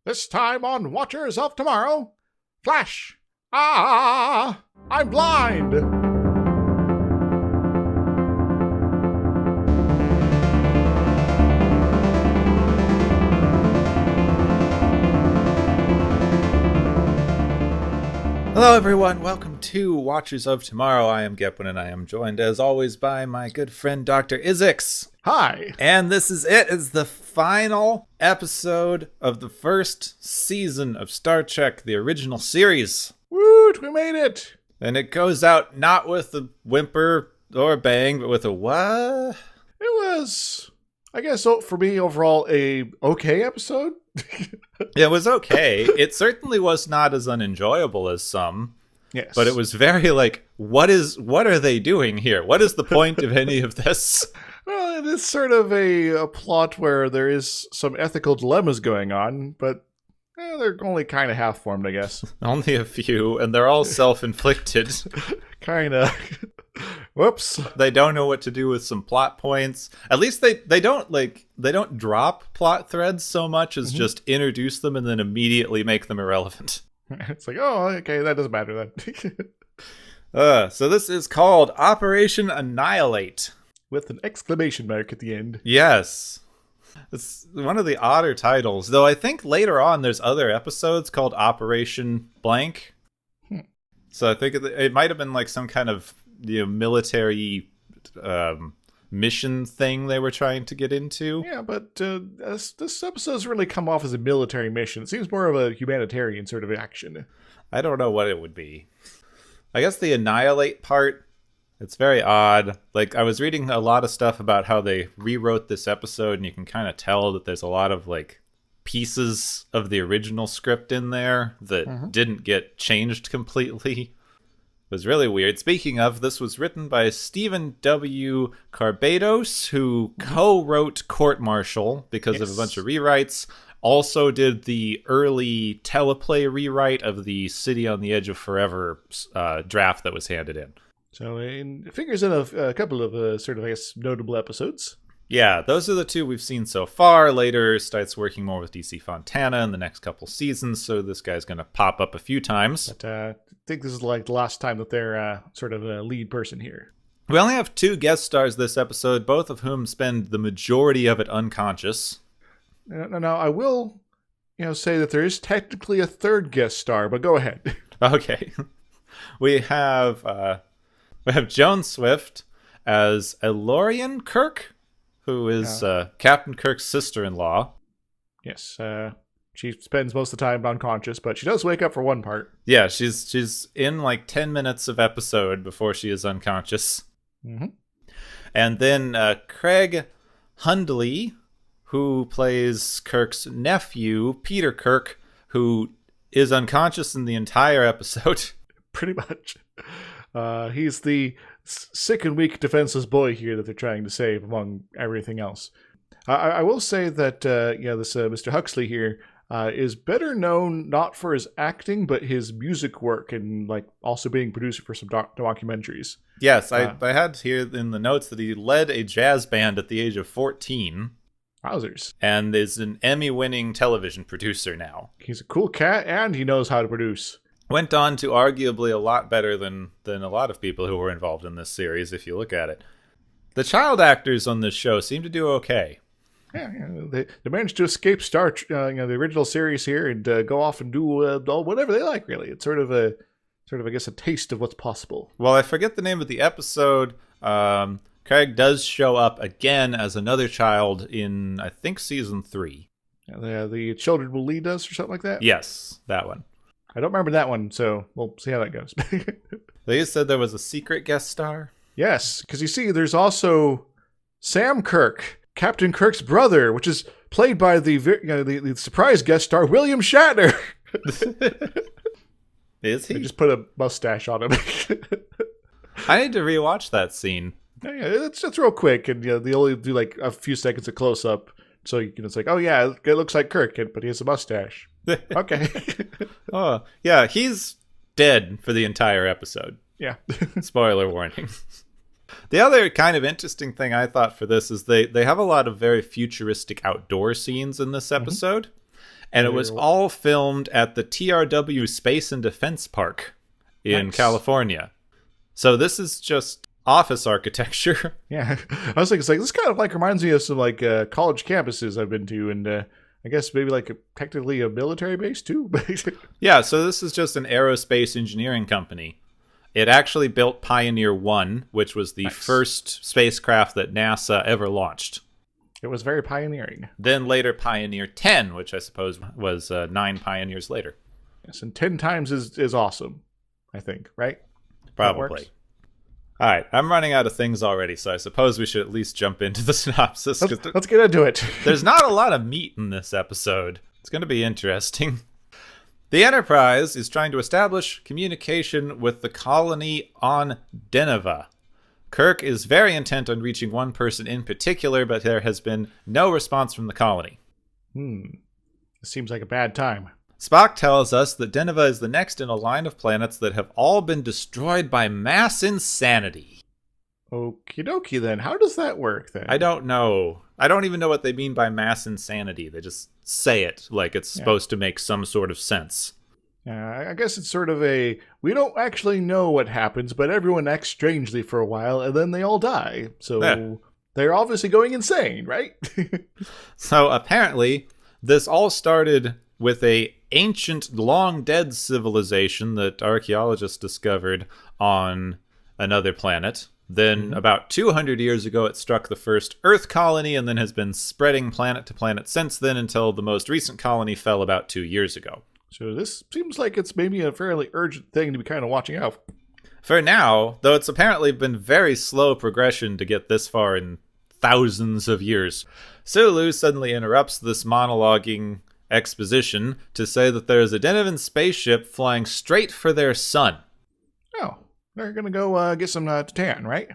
This time on Watchers of Tomorrow, Flash! Ah! I'm blind! Hello everyone, welcome to Watchers of Tomorrow. I am Gepwin and I am joined as always by my good friend Dr. Izix. Hi! And this is it. It's the final episode of the first season of Star Trek, the original series. Woot, we made it! And it goes out not with a whimper or bang, but with a what? It was, I guess, for me, overall, a okay episode. It was okay. It certainly was not as unenjoyable as some. Yes. But it was very like, what are they doing here? What is the point of any of this? Well, it is sort of a plot where there is some ethical dilemmas going on, but they're only kind of half-formed, I guess. Only a few, and they're all self-inflicted. Kind of. Whoops. They don't know what to do with some plot points. At least they don't drop plot threads so much as just introduce them and then immediately make them irrelevant. It's like, oh, okay, that doesn't matter then. So this is called Operation Annihilate. With an exclamation mark at the end. Yes. It's one of the odder titles, though I think later on there's other episodes called Operation Blank. So I think it might have been like some kind of military mission thing they were trying to get into. Yeah, but this episode's really come off as a military mission. It seems more of a humanitarian sort of action. I don't know what it would be. I guess the Annihilate part, it's very odd. Like, I was reading a lot of stuff about how they rewrote this episode, and you can kind of tell that there's a lot of, like, pieces of the original script in there that didn't get changed completely. It was really weird. Speaking of, this was written by Stephen W. Carbados, who co-wrote Court Martial because of a bunch of rewrites. Also did the early teleplay rewrite of the City on the Edge of Forever draft that was handed in. So it figures in a couple of sort of, I guess, notable episodes. Yeah, those are the two we've seen so far. Later starts working more with DC Fontana in the next couple seasons, so this guy's going to pop up a few times. But I think this is like the last time that they're sort of a lead person here. We only have two guest stars this episode, both of whom spend the majority of it unconscious. Now, I will say that there is technically a third guest star, but go ahead. Okay. We have Joan Swift as Elorian Kirk, who is Captain Kirk's sister-in-law. Yes, she spends most of the time unconscious, but she does wake up for one part. Yeah, she's in like 10 minutes of episode before she is unconscious. Mm-hmm. And then Craig Hundley, who plays Kirk's nephew, Peter Kirk, who is unconscious in the entire episode. Pretty much. He's the sick and weak defenseless boy here that they're trying to save among everything else. I will say that this Mr. Huxley here is better known not for his acting, but his music work and like also being producer for some documentaries. Yes, I had here in the notes that he led a jazz band at the age of 14. Wowzers. And is an Emmy-winning television producer now. He's a cool cat, and he knows how to produce. Went on to arguably a lot better than a lot of people who were involved in this series, if you look at it. The child actors on this show seem to do okay. Yeah, they managed to escape the original series here and go off and do whatever they like, really. It's sort of, I guess, a taste of what's possible. Well, I forget the name of the episode. Craig does show up again as another child in, I think, season 3. The Children Will Lead Us or something like that? Yes, that one. I don't remember that one, so we'll see how that goes. They said there was a secret guest star? Yes, because you see, there's also Sam Kirk, Captain Kirk's brother, which is played by the surprise guest star, William Shatner. Is he? They just put a mustache on him. I need to rewatch that scene. Yeah, it's real quick, and they only do like a few seconds of close up, so it's like, oh yeah, it looks like Kirk, but he has a mustache. Okay. Oh yeah, he's dead for the entire episode. Yeah. Spoiler warning. The other kind of interesting thing I thought for this is they have a lot of very futuristic outdoor scenes in this episode. And it was all filmed at the TRW Space and Defense Park in California. So this is just office architecture. Yeah. I was thinking, it's like, this kind of like reminds me of some like college campuses I've been to, and I guess maybe like technically a military base too. Yeah, so this is just an aerospace engineering company. It actually built Pioneer 1, which was the first spacecraft that NASA ever launched. It was very pioneering. Then later Pioneer 10, which I suppose was 9 Pioneers later. Yes, and 10 times is awesome, I think, right? Probably. All right, I'm running out of things already, so I suppose we should at least jump into the synopsis. Let's get into it. There's not a lot of meat in this episode. It's going to be interesting. The Enterprise is trying to establish communication with the colony on Deneva. Kirk is very intent on reaching one person in particular, but there has been no response from the colony. This seems like a bad time. Spock tells us that Deneva is the next in a line of planets that have all been destroyed by mass insanity. Okie dokie then. How does that work then? I don't know. I don't even know what they mean by mass insanity. They just say it like it's supposed to make some sort of sense. I guess it's sort of we don't actually know what happens, but everyone acts strangely for a while, and then they all die. So they're obviously going insane, right? So apparently, this all started with a ancient, long-dead civilization that archaeologists discovered on another planet. Then about 200 years ago, it struck the first Earth colony and then has been spreading planet to planet since then until the most recent colony fell about 2 years ago. So this seems like it's maybe a fairly urgent thing to be kind of watching out for now, though it's apparently been very slow progression to get this far in thousands of years. Sulu suddenly interrupts this monologuing exposition to say that there is a Denevan spaceship flying straight for their sun. Oh, they're going to go get some Titan, right?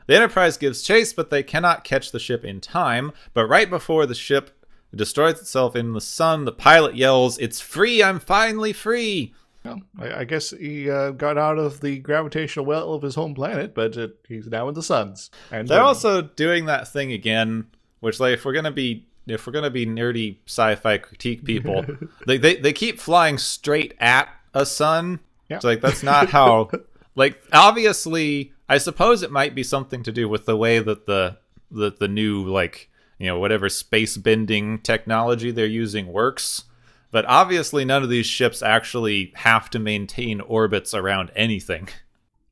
The Enterprise gives chase, but they cannot catch the ship in time. But right before the ship destroys itself in the sun, the pilot yells, "It's free! I'm finally free!" Well, I guess he got out of the gravitational well of his home planet, but he's now in the suns. And they're also doing that thing again, which, like, if we're gonna be nerdy sci-fi critique people, they keep flying straight at a sun. Yeah. It's like, that's not how. Like, obviously, I suppose it might be something to do with the way that the new, like, whatever space bending technology they're using works. But obviously none of these ships actually have to maintain orbits around anything.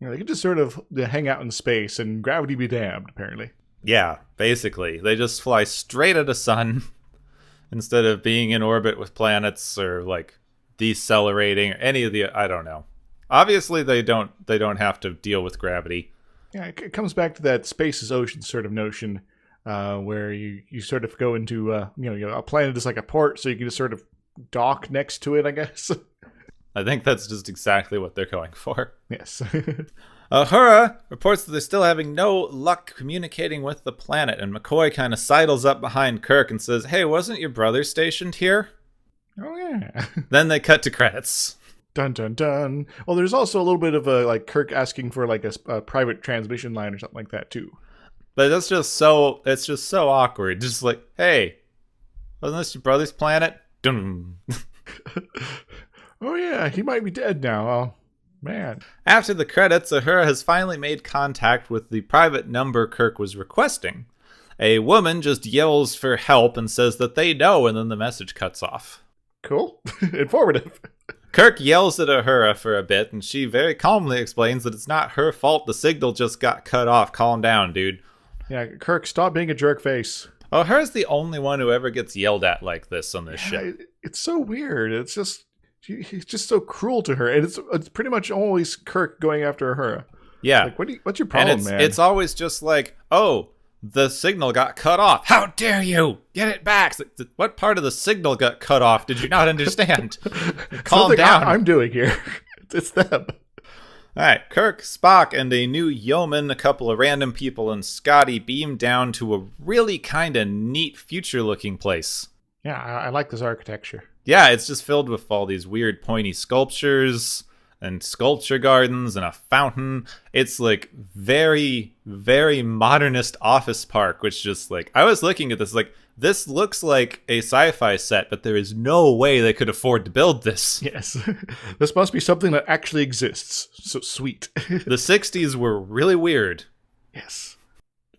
They can just sort of hang out in space and gravity be damned, apparently. Yeah, basically. They just fly straight at a sun instead of being in orbit with planets or, like, decelerating or any of the... I don't know. Obviously they don't have to deal with gravity. Yeah, it comes back to that space is ocean sort of notion. Where you sort of go into, a planet is like a port, so you can just sort of dock next to it, I guess. I think that's just exactly what they're going for. Yes. Uhura reports that they're still having no luck communicating with the planet, and McCoy kind of sidles up behind Kirk and says, "Hey, wasn't your brother stationed here?" Oh, yeah. Then they cut to credits. Dun, dun, dun. Well, there's also a little bit of Kirk asking for, like, a private transmission line or something like that, too. But it's just so awkward. Just like, hey, wasn't this your brother's planet? Dun. Oh yeah, he might be dead now. Oh, man. After the credits, Uhura has finally made contact with the private number Kirk was requesting. A woman just yells for help and says that they know, and then the message cuts off. Cool. Informative. Kirk yells at Uhura for a bit, and she very calmly explains that it's not her fault the signal just got cut off. Calm down, dude. Yeah, Kirk, stop being a jerk face. Oh, Uhura's the only one who ever gets yelled at like this on this show. It's so weird. It's just, he's just so cruel to her. And it's pretty much always Kirk going after Uhura. Yeah. Like, what's your problem, man? It's always just like, oh, the signal got cut off. How dare you? Get it back. What part of the signal got cut off? Did you not understand? Calm down. I'm doing here. It's them. All right, Kirk, Spock, and a new yeoman, a couple of random people, and Scotty beam down to a really kind of neat future-looking place. Yeah, I like this architecture. Yeah, it's just filled with all these weird pointy sculptures and sculpture gardens and a fountain. It's like very, very modernist office park, which just like, I was looking at this like, this looks like a sci-fi set, but there is no way they could afford to build this. Yes. This must be something that actually exists. So sweet. The 60s were really weird. Yes.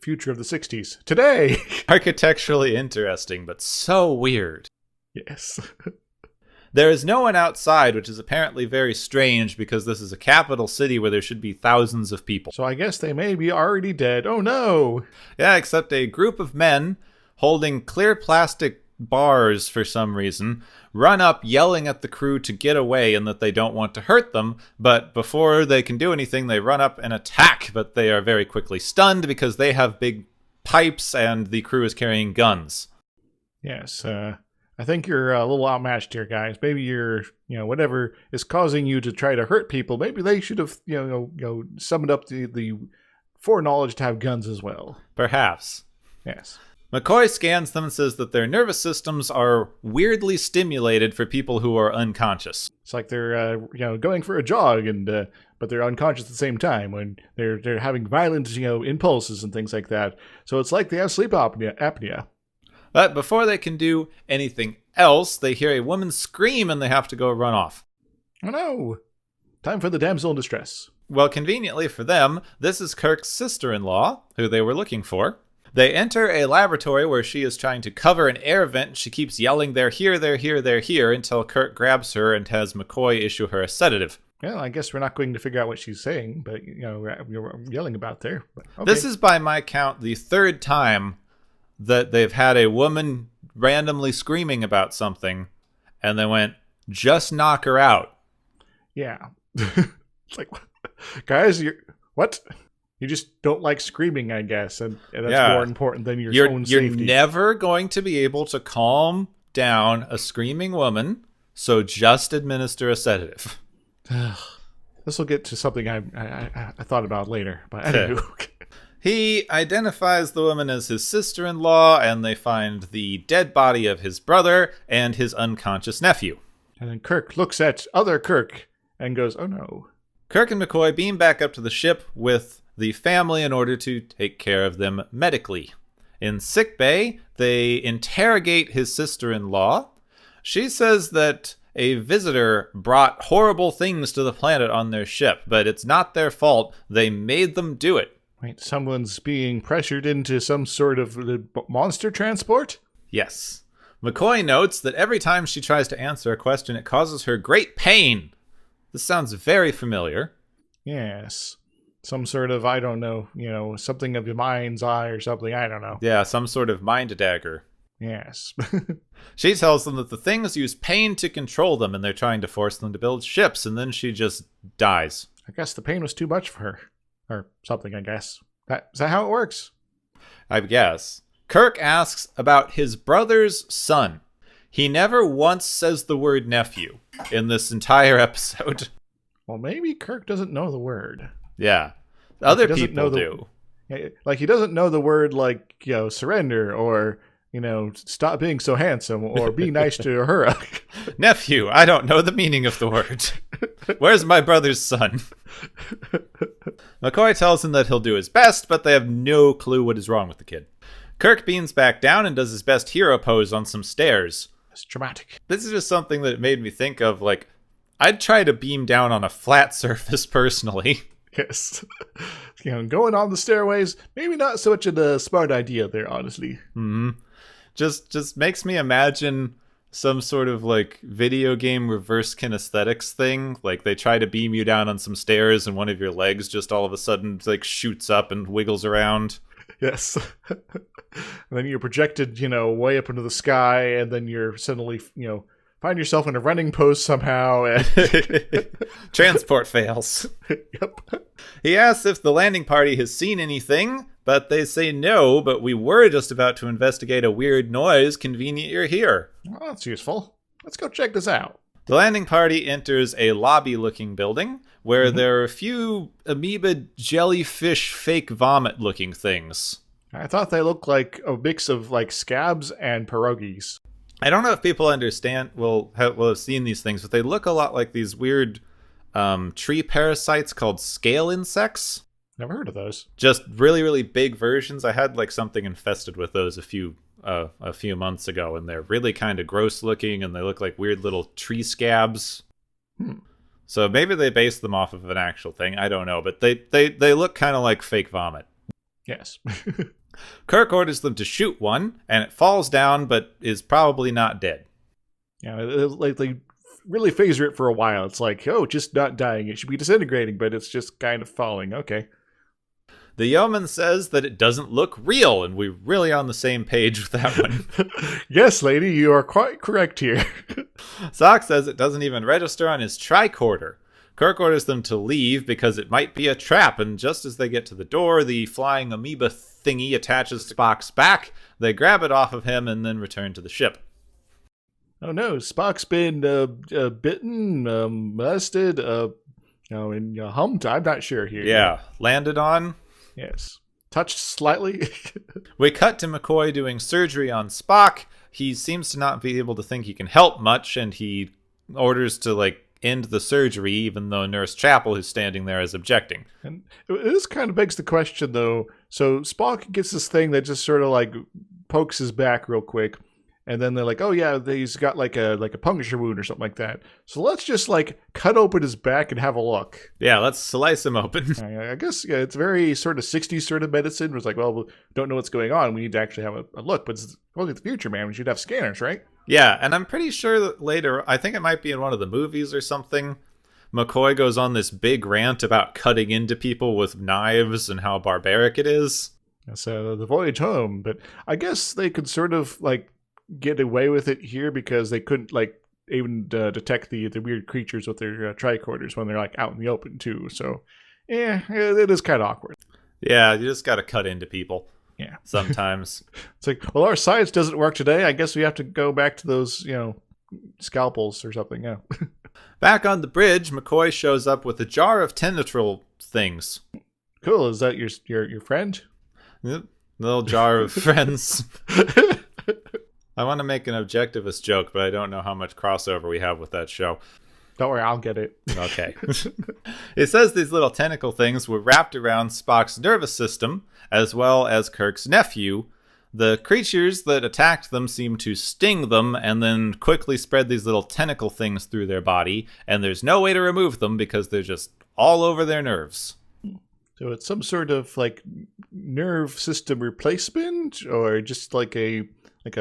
Future of the 60s. Today! Architecturally interesting, but so weird. Yes. There is no one outside, which is apparently very strange because this is a capital city where there should be thousands of people. So I guess they may be already dead. Oh no! Yeah, except a group of men holding clear plastic bars for some reason run up yelling at the crew to get away and that they don't want to hurt them, but before they can do anything they run up and attack, but they are very quickly stunned because they have big pipes and the crew is carrying guns. Yes, I think you're a little outmatched here, guys. Maybe you're, whatever is causing you to try to hurt people, maybe they should have, summoned up the foreknowledge to have guns as well. Perhaps. Yes. McCoy scans them and says that their nervous systems are weirdly stimulated for people who are unconscious. It's like they're, going for a jog, but they're unconscious at the same time when they're having violent, impulses and things like that. So it's like they have sleep apnea. But before they can do anything else, they hear a woman scream and they have to go run off. Oh no! Time for the damsel in distress. Well, conveniently for them, this is Kirk's sister-in-law, who they were looking for. They enter a laboratory where she is trying to cover an air vent. She keeps yelling, "They're here, they're here, they're here," until Kirk grabs her and has McCoy issue her a sedative. Well, I guess we're not going to figure out what she's saying, but, you're yelling about there. But, okay. This is, by my count, the third time that they've had a woman randomly screaming about something, and they went, "Just knock her out." Yeah. It's like, guys, what? You just don't like screaming, I guess, and that's more important than your own safety. You're never going to be able to calm down a screaming woman, so just administer a sedative. This will get to something I thought about later, but anyway. He identifies the woman as his sister-in-law, and they find the dead body of his brother and his unconscious nephew. And then Kirk looks at other Kirk and goes, "Oh no." Kirk and McCoy beam back up to the ship with the family in order to take care of them medically. In sickbay, they interrogate his sister-in-law. She says that a visitor brought horrible things to the planet on their ship, but it's not their fault. They made them do it. Wait, someone's being pressured into some sort of monster transport? Yes. McCoy notes that every time she tries to answer a question, it causes her great pain. This sounds very familiar. Yes. Some sort of, I don't know, something of your mind's eye or something, I don't know. Yeah, some sort of mind dagger. Yes. She tells them that the things use pain to control them, and they're trying to force them to build ships, and then she just dies. I guess the pain was too much for her. Or something, I guess. Is that how it works? I guess. Kirk asks about his brother's son. He never once says the word nephew in this entire episode. Well, maybe Kirk doesn't know the word. Yeah. Other people do. Like, he doesn't know the word, like, surrender, or, stop being so handsome, or be nice to her. Nephew, I don't know the meaning of the word. Where's my brother's son? McCoy tells him that he'll do his best, but they have no clue what is wrong with the kid. Kirk beams back down and does his best hero pose on some stairs. It's dramatic. This is just something that made me think of, like, I'd try to beam down on a flat surface personally. Yes. Going on the stairways, maybe not so much a smart idea there, honestly. Mm-hmm. Just makes me imagine some sort of, like, video game reverse kinesthetics thing. Like, they try to beam you down on some stairs and one of your legs just all of a sudden, like, shoots up and wiggles around. Yes. And then you're projected, way up into the sky, and then you're suddenly, find yourself in a running pose somehow. And Transport fails. Yep. He asks if the landing party has seen anything, but they say no, but we were just about to investigate a weird noise. Convenient you're here. Well, that's useful. Let's go check this out. The landing party enters a lobby-looking building where there are a few amoeba jellyfish fake vomit-looking things. I thought they looked like a mix of, like, scabs and pierogies. I don't know if people will have seen these things, but they look a lot like these weird tree parasites called scale insects. Never heard of those. Just really, really big versions. I had, like, something infested with those a few a few months ago, and they're really kind of gross looking, and they look like weird little tree scabs. So maybe they based them off of an actual thing. I don't know, but they look kind of like fake vomit. Yes. Kirk orders them to shoot one, and it falls down, but is probably not dead. Yeah, they really phaser it for a while. It's like, oh, just not dying. It should be disintegrating, but it's just kind of falling. Okay. The yeoman says that it doesn't look real, and we're really on the same page with that one. Yes, lady, you are quite correct here. Spock says it doesn't even register on his tricorder. Kirk orders them to leave because it might be a trap, and just as they get to the door, the flying amoeba thingy attaches to Spock's back. They grab it off of him and then return to the ship. Oh no, Spock's been bitten, molested, and humped. I'm not sure here. Yeah, landed on. Yes. Touched slightly. We cut to McCoy doing surgery on Spock. He seems to not be able to think he can help much, and he orders to, end the surgery, even though Nurse Chapel, who's standing there, is objecting. And this kind of begs the question, though. So Spock gets this thing that just sort of, pokes his back real quick. And then they're like, oh yeah, he's got like a puncture wound or something like that. So let's just cut open his back and have a look. Yeah, let's slice him open. I guess it's very sort of 60s sort of medicine. Where it's like, well, we don't know what's going on. We need to actually have a look. But it's only the future, man. We should have scanners, right? Yeah, and I'm pretty sure that later, I think it might be in one of the movies or something, McCoy goes on this big rant about cutting into people with knives and how barbaric it is. So the voyage home. But I guess they could sort of get away with it here because they couldn't even detect the weird creatures with their tricorders when they're out in the open too. So yeah, it is kind of awkward. Yeah, you just got to cut into people. Yeah, sometimes it's like, well, our science doesn't work today. I guess we have to go back to those scalpels or something. Yeah. Back on the bridge, McCoy shows up with a jar of tendril things. Cool. Is that your friend? Yep. Little jar of friends. I want to make an objectivist joke, but I don't know how much crossover we have with that show. Don't worry, I'll get it. Okay. It says these little tentacle things were wrapped around Spock's nervous system, as well as Kirk's nephew. The creatures that attacked them seemed to sting them, and then quickly spread these little tentacle things through their body, and there's no way to remove them because they're just all over their nerves. So it's some sort of nerve system replacement, or just a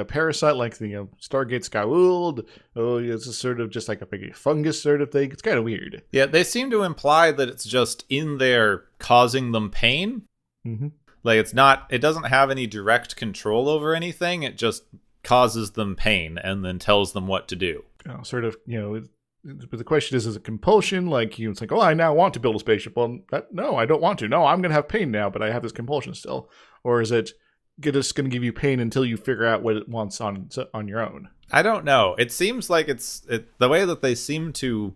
parasite, like the Stargate Skyward. Oh, it's a sort of just a big fungus sort of thing. It's kind of weird. Yeah, they seem to imply that it's just in there causing them pain. Mm-hmm. It doesn't have any direct control over anything. It just causes them pain and then tells them what to do. But the question is it compulsion? It's like, oh, I now want to build a spaceship. Well, no, I don't want to. No, I'm going to have pain now, but I have this compulsion still. Or is it just going to give you pain until you figure out what it wants on your own? I don't know. It seems like it's the way that they seem to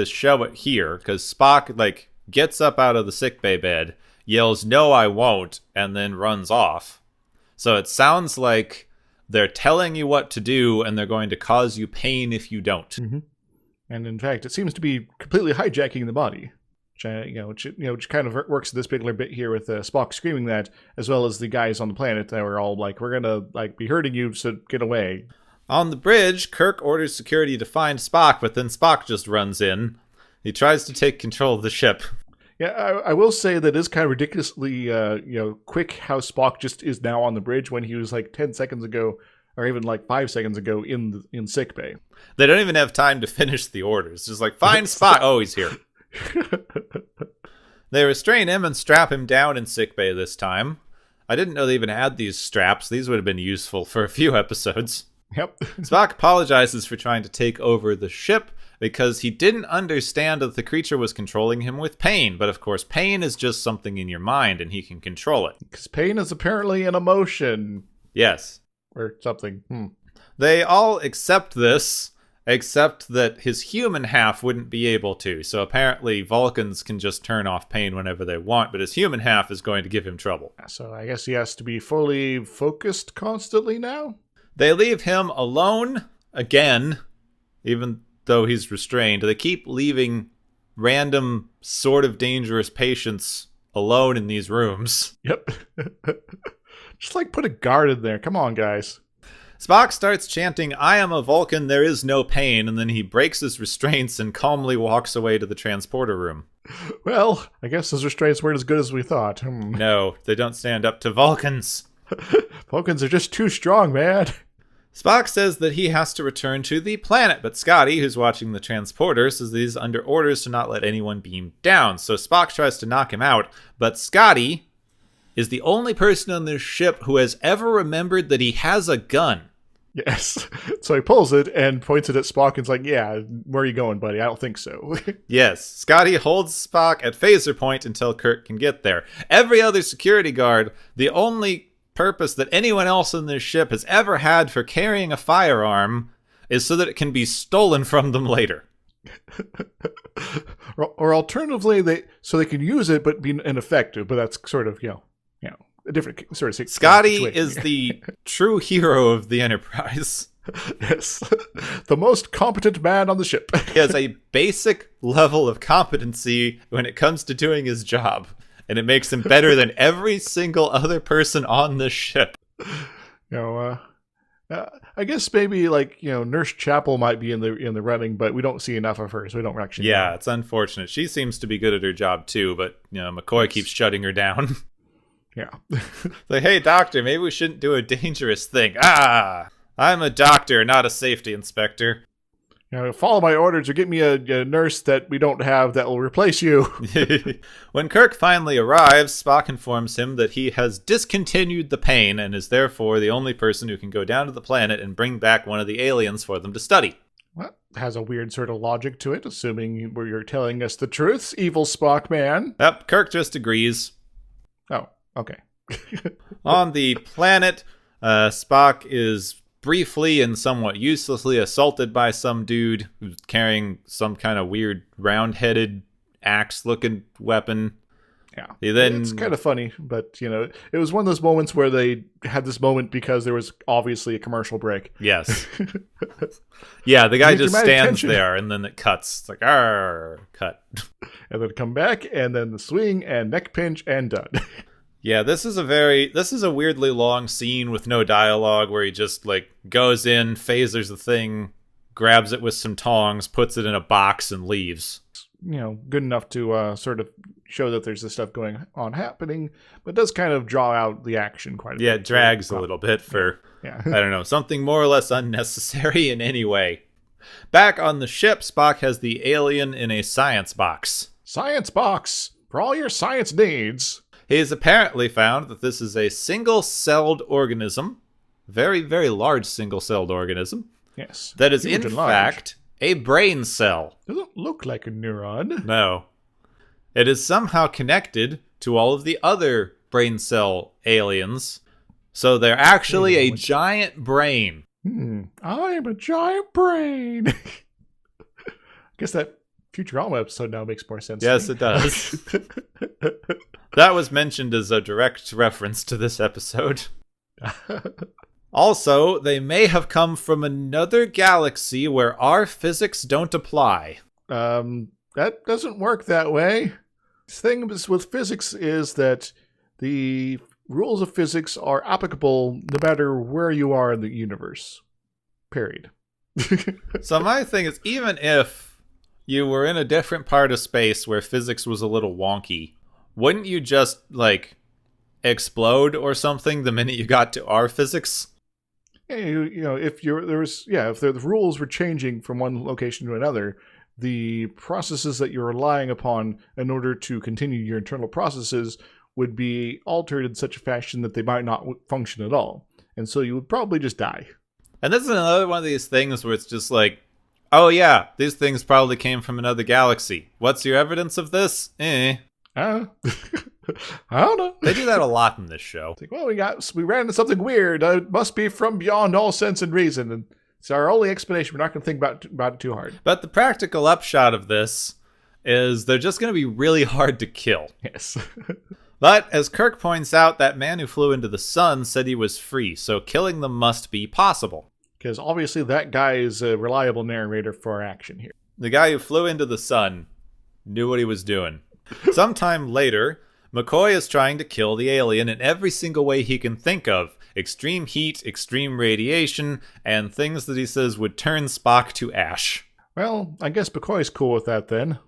show it here, because Spock gets up out of the sickbay bed, yells, "No, I won't," and then runs off. So it sounds like they're telling you what to do, and they're going to cause you pain if you don't. Mm-hmm. And in fact, it seems to be completely hijacking the body. Which kind of works this particular bit here with Spock screaming that, as well as the guys on the planet that were all we're gonna be hurting you, so get away. On the bridge, Kirk orders security to find Spock, but then Spock just runs in. He tries to take control of the ship. Yeah, I will say that it is kind of ridiculously quick how Spock just is now on the bridge when he was 10 seconds ago, or even 5 seconds ago in sickbay. They don't even have time to finish the orders. Just find Spock. Oh, he's here. They restrain him and strap him down in sickbay this time. I didn't know they even had these straps. These would have been useful for a few episodes. Yep. Spock apologizes for trying to take over the ship because he didn't understand that the creature was controlling him with pain. But of course, pain is just something in your mind and he can control it. Because pain is apparently an emotion. Yes. Or something. They all accept this, except that his human half wouldn't be able to. So apparently Vulcans can just turn off pain whenever they want, but his human half is going to give him trouble. So I guess he has to be fully focused constantly now? They leave him alone again, even though he's restrained. They keep leaving random sort of dangerous patients alone in these rooms. Yep. Just put a guard in there. Come on, guys. Spock starts chanting, "I am a Vulcan, there is no pain," and then he breaks his restraints and calmly walks away to the transporter room. Well, I guess those restraints weren't as good as we thought. No, they don't stand up to Vulcans. Vulcans are just too strong, man. Spock says that he has to return to the planet, but Scotty, who's watching the transporter, says that he's under orders to not let anyone beam down. So Spock tries to knock him out, but Scotty is the only person on this ship who has ever remembered that he has a gun. Yes. So he pulls it and points it at Spock and is like, yeah, where are you going, buddy? I don't think so. Yes, Scotty holds Spock at phaser point until Kirk can get there. Every other security guard, the only purpose that anyone else in this ship has ever had for carrying a firearm is so that it can be stolen from them later. or alternatively, they can use it but be ineffective, but that's sort of, a different sort of situation. Scotty is the true hero of the Enterprise. Yes. The most competent man on the ship. He has a basic level of competency when it comes to doing his job, and it makes him better than every single other person on this ship. I guess maybe Nurse Chapel might be in the running, but we don't see enough of her, so we don't actually. Yeah, know. It's unfortunate. She seems to be good at her job too, but McCoy keeps shutting her down. Yeah. Like, hey, doctor, maybe we shouldn't do a dangerous thing. I'm a doctor, not a safety inspector. Follow my orders or get me a nurse that we don't have that will replace you. When Kirk finally arrives, Spock informs him that he has discontinued the pain and is therefore the only person who can go down to the planet and bring back one of the aliens for them to study. Well, has a weird sort of logic to it, assuming you're telling us the truth, evil Spock man. Yep, Kirk just agrees. Oh, okay. On the planet, Spock is briefly and somewhat uselessly assaulted by some dude who's carrying some kind of weird round-headed axe-looking weapon. Yeah, it's kind of funny, but it was one of those moments where they had this moment because there was obviously a commercial break. Yes. Yeah, the guy just stands tension. there, and then it cuts. It's like, arr, cut. And then come back, and then the swing and neck pinch and done. Yeah, this is a weirdly long scene with no dialogue where he just goes in, phasers the thing, grabs it with some tongs, puts it in a box, and leaves. Good enough to sort of show that there's this stuff going on happening, but does kind of draw out the action quite a bit. Yeah, it drags a little bit for, I don't know, something more or less unnecessary in any way. Back on the ship, Spock has the alien in a science box. Science box! For all your science needs! He's apparently found that this is a single-celled organism, very, very large single-celled organism. Yes. That is, in fact, a brain cell. Doesn't look like a neuron. No. It is somehow connected to all of the other brain cell aliens. So they're actually a giant brain. I'm a giant brain. I guess that Futurama episode now makes more sense. Yes, it does. That was mentioned as a direct reference to this episode. Also, they may have come from another galaxy where our physics don't apply. That doesn't work that way. The thing with physics is that the rules of physics are applicable no matter where you are in the universe. Period. So my thing is, even if you were in a different part of space where physics was a little wonky, wouldn't you just, explode or something the minute you got to our physics? If the rules were changing from one location to another, the processes that you're relying upon in order to continue your internal processes would be altered in such a fashion that they might not function at all. And so you would probably just die. And this is another one of these things where it's just like, oh yeah, these things probably came from another galaxy. What's your evidence of this? I don't know. They do that a lot in this show. It's like, we ran into something weird. It must be from beyond all sense and reason. And it's our only explanation. We're not going to think about it too hard. But the practical upshot of this is they're just going to be really hard to kill. Yes. But as Kirk points out, that man who flew into the sun said he was free, so killing them must be possible. Because obviously that guy is a reliable narrator for our action here. The guy who flew into the sun knew what he was doing. Sometime later, McCoy is trying to kill the alien in every single way he can think of. Extreme heat, extreme radiation, and things that he says would turn Spock to ash. Well, I guess McCoy's cool with that then.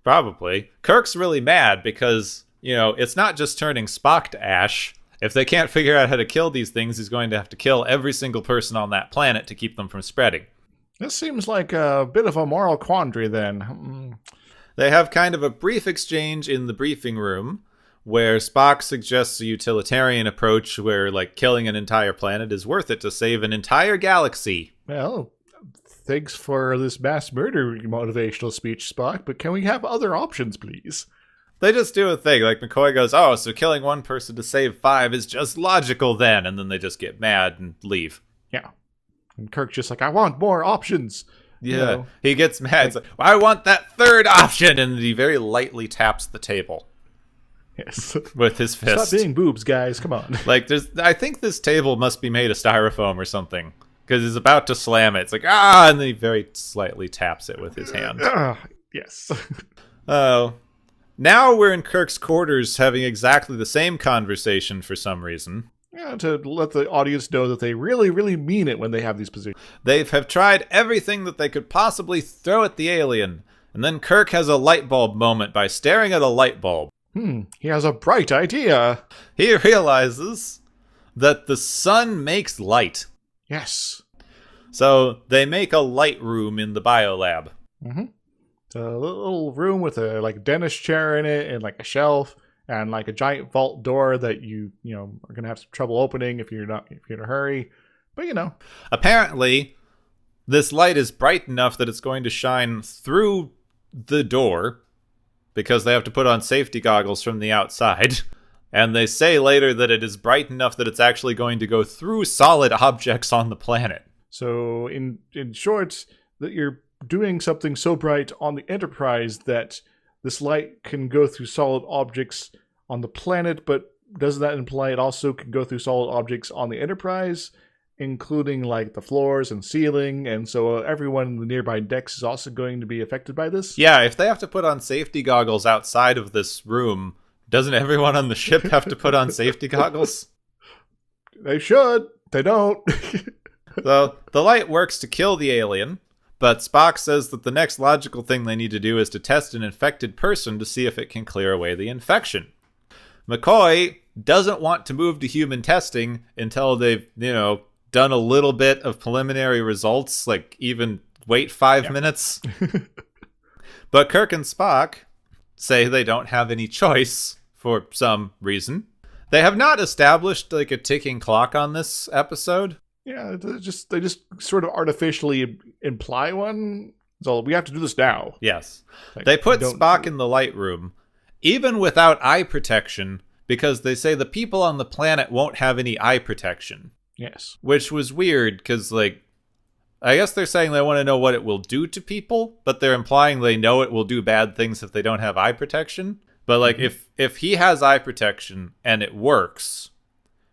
Probably. Kirk's really mad because, it's not just turning Spock to ash. If they can't figure out how to kill these things, he's going to have to kill every single person on that planet to keep them from spreading. This seems like a bit of a moral quandary then. They have kind of a brief exchange in the briefing room where Spock suggests a utilitarian approach where, killing an entire planet is worth it to save an entire galaxy. Well, thanks for this mass murder motivational speech, Spock, but can we have other options, please? They just do a thing. McCoy goes, oh, so killing one person to save 5 is just logical then. And then they just get mad and leave. Yeah. And Kirk's just like, I want more options. Yeah. He gets mad. It's I want that third option. And he very lightly taps the table. Yes. With his fist. Stop being boobs, guys. Come on. I think this table must be made of styrofoam or something. Because he's about to slam it. It's and then he very slightly taps it with his hand. Yes. Oh. Now we're in Kirk's quarters having exactly the same conversation for some reason. Yeah, to let the audience know that they really, really mean it when they have these positions. They have tried everything that they could possibly throw at the alien. And then Kirk has a light bulb moment by staring at a light bulb. He has a bright idea. He realizes that the sun makes light. Yes. So they make a light room in the biolab. Mm-hmm. It's a little room with a dentist chair in it and a shelf and a giant vault door that you are gonna have some trouble opening if you're in a hurry. But apparently this light is bright enough that it's going to shine through the door because they have to put on safety goggles from the outside. And they say later that it is bright enough that it's actually going to go through solid objects on the planet. So in short, that you're doing something so bright on the Enterprise that this light can go through solid objects on the planet, but doesn't that imply it also can go through solid objects on the Enterprise, including the floors and ceiling, and so everyone in the nearby decks is also going to be affected by this? Yeah, if they have to put on safety goggles outside of this room, doesn't everyone on the ship have to put on safety goggles? They should. They don't. So the light works to kill the alien, but Spock says that the next logical thing they need to do is to test an infected person to see if it can clear away the infection. McCoy doesn't want to move to human testing until they've, done a little bit of preliminary results, even wait 5 minutes. But Kirk and Spock say they don't have any choice for some reason. They have not established a ticking clock on this episode. Yeah, they just sort of artificially imply one. So we have to do this now. Yes. They put Spock in the light room, even without eye protection, because they say the people on the planet won't have any eye protection. Yes. Which was weird, because, I guess they're saying they want to know what it will do to people, but they're implying they know it will do bad things if they don't have eye protection. But, if he has eye protection and it works,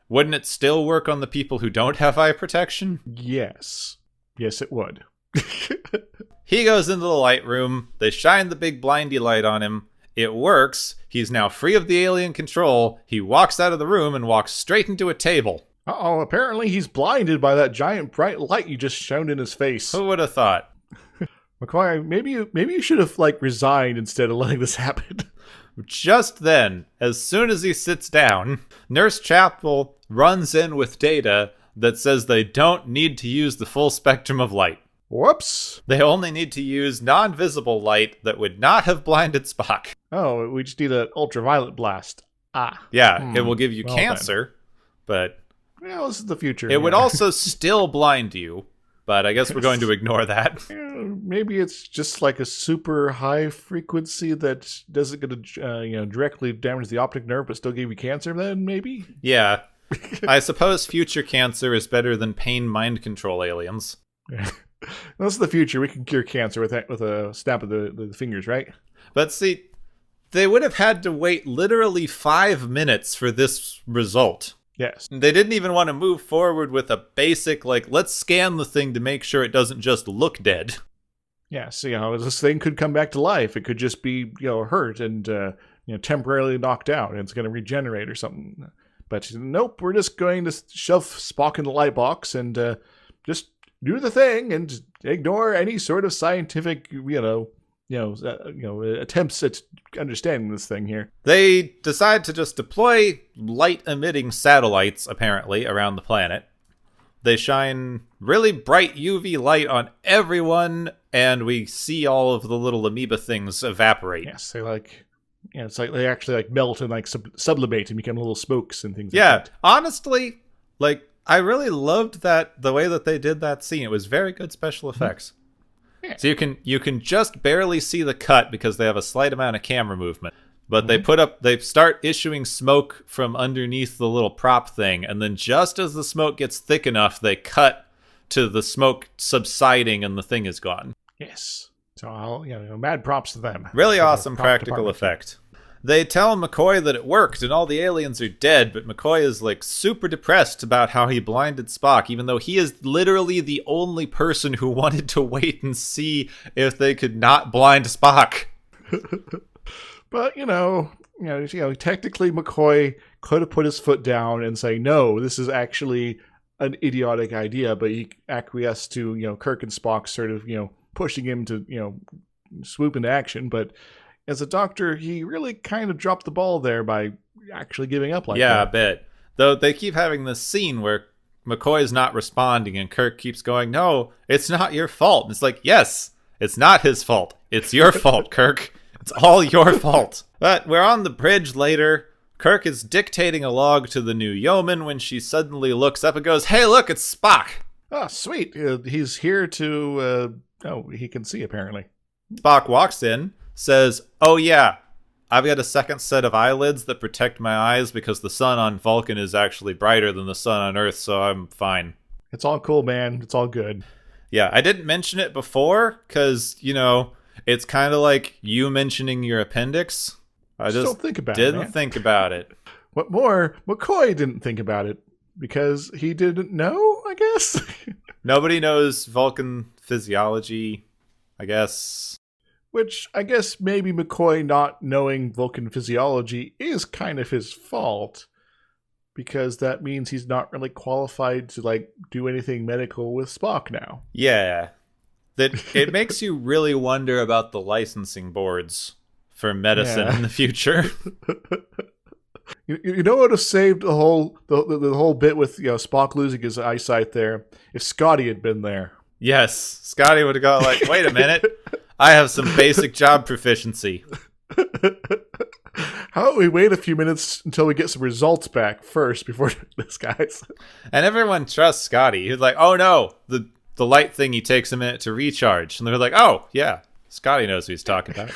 wouldn't it still work on the people who don't have eye protection? Yes. Yes, it would. He goes into the light room. They shine the big blindy light on him. It works. He's now free of the alien control. He walks out of the room and walks straight into a table. Uh-oh, apparently he's blinded by that giant bright light you just shone in his face. Who would have thought? McCoy, maybe you should have resigned instead of letting this happen. Just then, as soon as he sits down, Nurse Chapel runs in with data that says they don't need to use the full spectrum of light. Whoops. They only need to use non-visible light that would not have blinded Spock. Oh, we just need an ultraviolet blast. Yeah, it will give you cancer, but... Well, this is the future. It would also still blind you, but I guess we're going to ignore that. Maybe it's just a super high frequency that doesn't going to directly damage the optic nerve but still give you cancer then, maybe? Yeah. I suppose future cancer is better than pain mind control aliens. Yeah. This is the future. We can cure cancer with a snap of the fingers, right? But see, they would have had to wait literally 5 minutes for this result. Yes. They didn't even want to move forward with a basic, let's scan the thing to make sure it doesn't just look dead. Yeah, so, this thing could come back to life. It could just be, hurt and, temporarily knocked out, and it's going to regenerate or something. But nope, we're just going to shove Spock in the light box and just do the thing and ignore any sort of scientific, attempts at understanding this thing here. They decide to just deploy light-emitting satellites, apparently, around the planet. They shine really bright UV light on everyone, and we see all of the little amoeba things evaporate. Yes, they it's like they actually melt and sublimate and become little smokes and things. Yeah, like that. honestly, I really loved the way that they did that scene. It was very good special effects. Yeah. So you can just barely see the cut because they have a slight amount of camera movement. But they start issuing smoke from underneath the little prop thing, and then just as the smoke gets thick enough, they cut to the smoke subsiding and the thing is gone. Yes. So mad props to them. Really awesome practical effect. They tell McCoy that it worked and all the aliens are dead, but McCoy is super depressed about how he blinded Spock, even though he is literally the only person who wanted to wait and see if they could not blind Spock. But technically McCoy could have put his foot down and say, no, this is actually an idiotic idea, but he acquiesced to Kirk and Spock sort of pushing him to swoop into action. But as a doctor, he really kind of dropped the ball there by actually giving up that. Yeah, a bit. Though they keep having this scene where McCoy is not responding and Kirk keeps going, no, it's not your fault. And it's yes, it's not his fault. It's your fault, Kirk. It's all your fault. But we're on the bridge later. Kirk is dictating a log to the new yeoman when she suddenly looks up and goes, hey, look, it's Spock. Oh, sweet. He's here to... he can see, apparently. Spock walks in, says, oh yeah, I've got a second set of eyelids that protect my eyes because the sun on Vulcan is actually brighter than the sun on Earth, so I'm fine. It's all cool, man. It's all good. Yeah, I didn't mention it before because, it's kind of like you mentioning your appendix. I just don't think about didn't think about it. What more, McCoy didn't think about it because he didn't know, I guess. Nobody knows Vulcan physiology, I guess. Which I guess maybe McCoy not knowing Vulcan physiology is kind of his fault, because that means he's not really qualified to do anything medical with Spock now. Yeah. It makes you really wonder about the licensing boards for medicine in the future. You know what would have saved the whole bit with Spock losing his eyesight there? If Scotty had been there. Yes, Scotty would have gone wait a minute, I have some basic job proficiency. How about we wait a few minutes until we get some results back first before this, guys? And everyone trusts Scotty. He's oh no, the light thingy takes a minute to recharge. And they're oh, yeah, Scotty knows who he's talking about.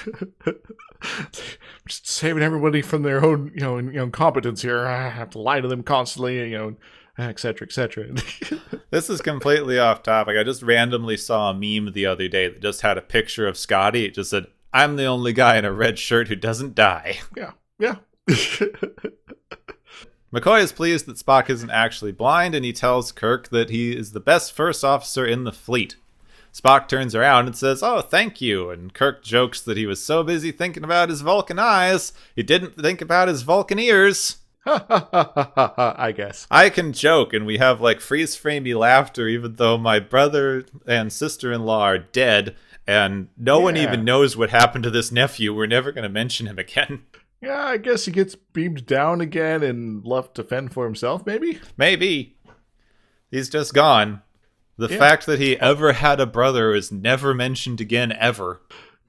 Just saving everybody from their own, incompetence here. I have to lie to them constantly, et cetera, et cetera. This is completely off topic. I just randomly saw a meme the other day that just had a picture of Scotty. It just said, I'm the only guy in a red shirt who doesn't die. Yeah. McCoy is pleased that Spock isn't actually blind, and he tells Kirk that he is the best first officer in the fleet. Spock turns around and says, oh, thank you, and Kirk jokes that he was so busy thinking about his Vulcan eyes, he didn't think about his Vulcan ears. I guess. I can joke, and we have freeze-framey laughter, even though my brother and sister-in-law are dead, and no one even knows what happened to this nephew. We're never going to mention him again. Yeah, I guess he gets beamed down again and left to fend for himself, maybe? Maybe. He's just gone. The fact that he ever had a brother is never mentioned again, ever.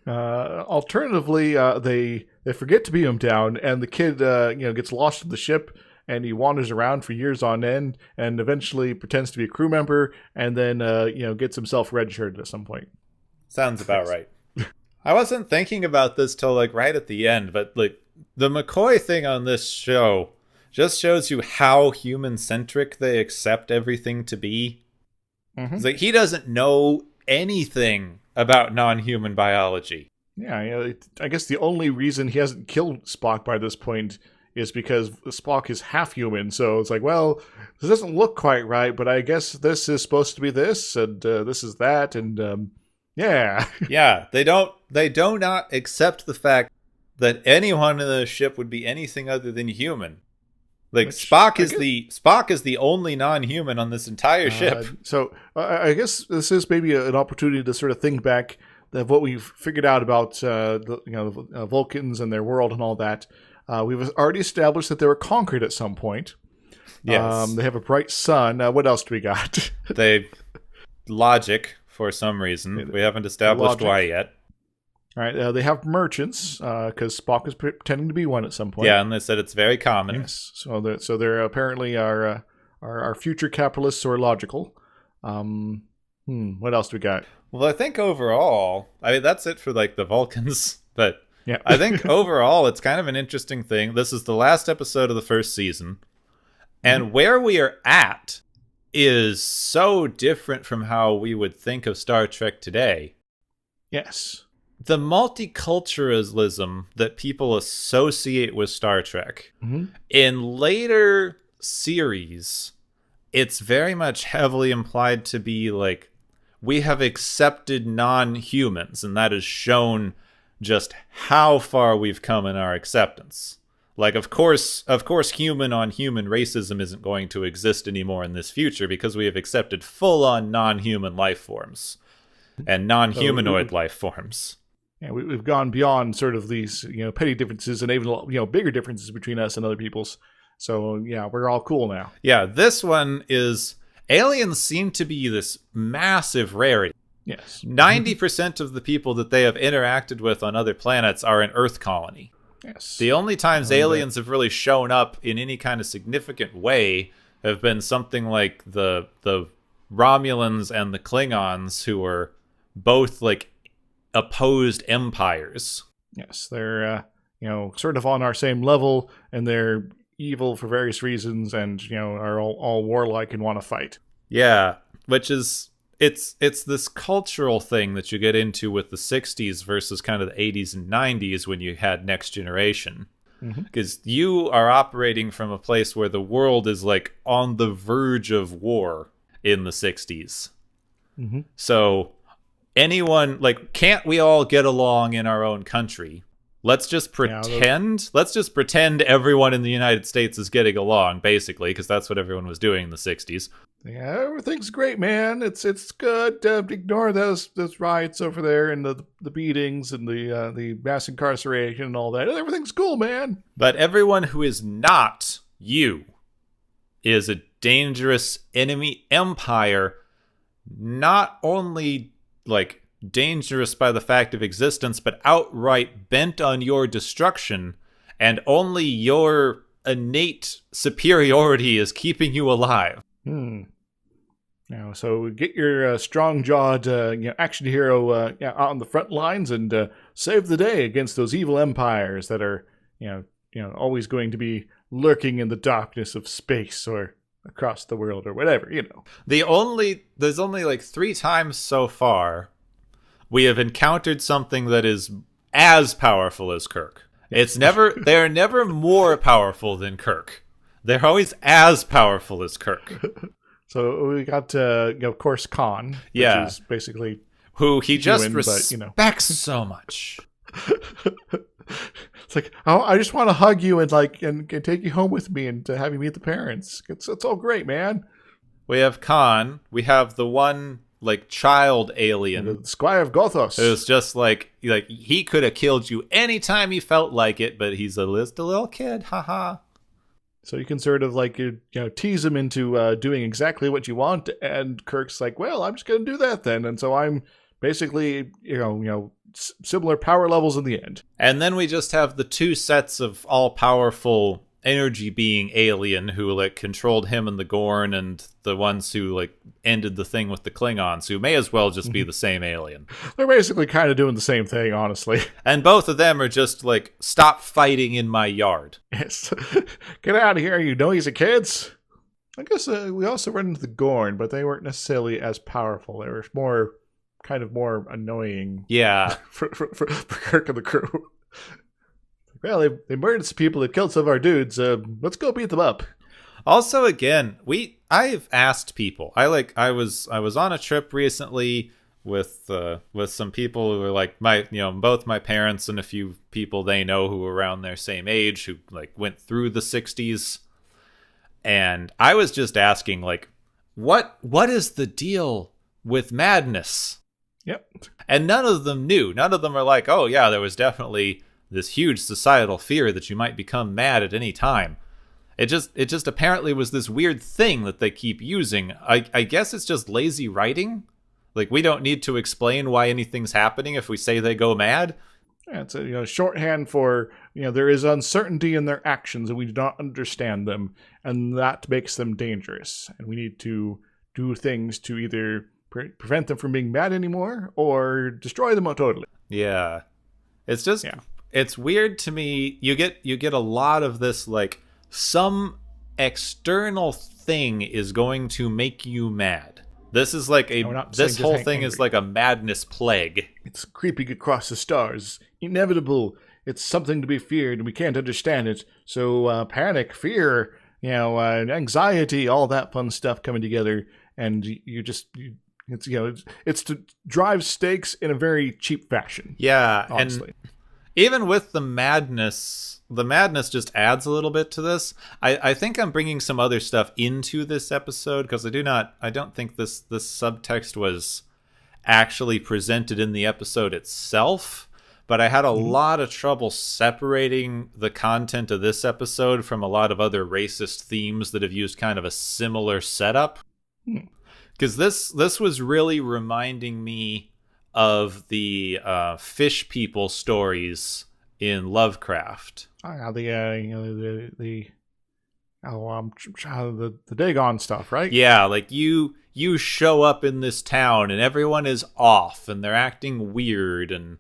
Alternatively, they forget to beam him down, and the kid gets lost in the ship, and he wanders around for years on end, and eventually pretends to be a crew member, and then gets himself redshirted at some point. Sounds about right. I wasn't thinking about this till right at the end, but the McCoy thing on this show just shows you how human-centric they accept everything to be. Mm-hmm. It's he doesn't know anything about non-human biology. Yeah, I guess the only reason he hasn't killed Spock by this point is because Spock is half human. So it's well, this doesn't look quite right, but I guess this is supposed to be this, and this is that, and Yeah. Yeah, they do not accept the fact that anyone in the ship would be anything other than human. Like Which I guess, Spock is the only non-human on this entire ship. I guess this is maybe an opportunity to sort of think back of what we've figured out about the Vulcans and their world and all that. We've already established that they were conquered at some point. Yes. They have a bright sun. What else do we got? They logic for some reason. We haven't established why yet. All right. They have merchants because Spock is pretending to be one at some point. Yeah, and they said it's very common. Yes. So they're apparently our future capitalists or logical. What else do we got? Well, I think overall, I mean, that's it for like the Vulcans, but Yeah. I think overall it's kind of an interesting thing. This is the last episode of the first season, and where we are at is so different from how we would think of Star Trek today. Yes. The multiculturalism that people associate with Star Trek in later series, it's very much heavily implied to be like, we have accepted non-humans, and that has shown just how far we've come in our acceptance. Like, of course, human on human racism isn't going to exist anymore in this future because we have accepted full-on non-human life forms and non-humanoid life forms. Yeah, we've gone beyond sort of these petty differences and even bigger differences between us and other peoples. So yeah, we're all cool now. Yeah, this one is aliens seem to be this massive rarity. Yes. 90% of the people that they have interacted with on other planets are an Earth colony. Yes. The only times aliens have really shown up in any kind of significant way have been something like the Romulans and the Klingons, who are both like opposed empires. Yes, they're sort of on our same level, and they're evil for various reasons, and are all warlike and want to fight. Yeah, which is it's this cultural thing that you get into with the 60s versus kind of the 80s and 90s when you had Next Generation. Because you are operating from a place where the world is like on the verge of war in the 60s. So anyone, like, can't we all get along in our own country? Let's just pretend. Let's just pretend everyone in the United States is getting along, basically, because that's what everyone was doing in the 60s. Yeah, everything's great, man. It's good. Ignore those riots over there and the beatings and the mass incarceration and all that. Everything's cool, man. But everyone who is not you is a dangerous enemy empire, not only like dangerous by the fact of existence, but outright bent on your destruction, and only your innate superiority is keeping you alive. Now, so get your strong-jawed action hero out on the front lines and save the day against those evil empires that are always going to be lurking in the darkness of space or across the world or whatever. There's only like 3 times so far we have encountered something that is as powerful as Kirk. They're never more powerful than Kirk. They're always as powerful as Kirk. So we got, of course, Khan, which is basically who he just human, respects so much. It's like, I just want to hug you and take you home with me and to have you meet the parents. It's all great, man. We have Khan. We have the one like child alien, the Squire of Gothos. It was just like he could have killed you anytime he felt like it, but he's a little kid, haha. So you can sort of tease him into doing exactly what you want, and Kirk's like, well, I'm just going to do that then, and so I'm basically similar power levels in the end. And then we just have the 2 sets of all powerful energy being alien who controlled him and the Gorn, and the ones who ended the thing with the Klingons, who may as well just be the same alien. They're basically kind of doing the same thing, honestly. And both of them are just stop fighting in my yard. Yes. Get out of here, you noisy kids. I guess we also run into the Gorn, but they weren't necessarily as powerful. They were more annoying. Yeah. for Kirk and the crew. Well, they murdered some people, they killed some of our dudes. Let's go beat them up. Also, again, I've asked people. I was on a trip recently with some people who are like both my parents and a few people they know who are around their same age who like went through the 60s, and I was just asking like, what is the deal with madness? Yep. And none of them knew. None of them are like, oh yeah, there was definitely this huge societal fear that you might become mad at any time. It just apparently was this weird thing that they keep using. I guess it's just lazy writing. Like, we don't need to explain why anything's happening if we say they go mad. Yeah, it's a shorthand for there is uncertainty in their actions and we do not understand them, and that makes them dangerous. And we need to do things to either prevent them from being mad anymore or destroy them totally. Yeah, it's just it's weird to me. You get a lot of this like some external thing is going to make you mad. This is like this whole thing angry. Is like a madness plague. It's creeping across the stars. Inevitable. It's something to be feared, and we can't understand it. So panic, fear, anxiety, all that fun stuff coming together, and it's to drive stakes in a very cheap fashion. Yeah, honestly. And even with the madness just adds a little bit to this. I think I'm bringing some other stuff into this episode because I don't think this subtext was actually presented in the episode itself, but I had a lot of trouble separating the content of this episode from a lot of other racist themes that have used kind of a similar setup. Because this was really reminding me of the fish people stories in Lovecraft. The Dagon stuff, right? Yeah, like you show up in this town and everyone is off and they're acting weird, and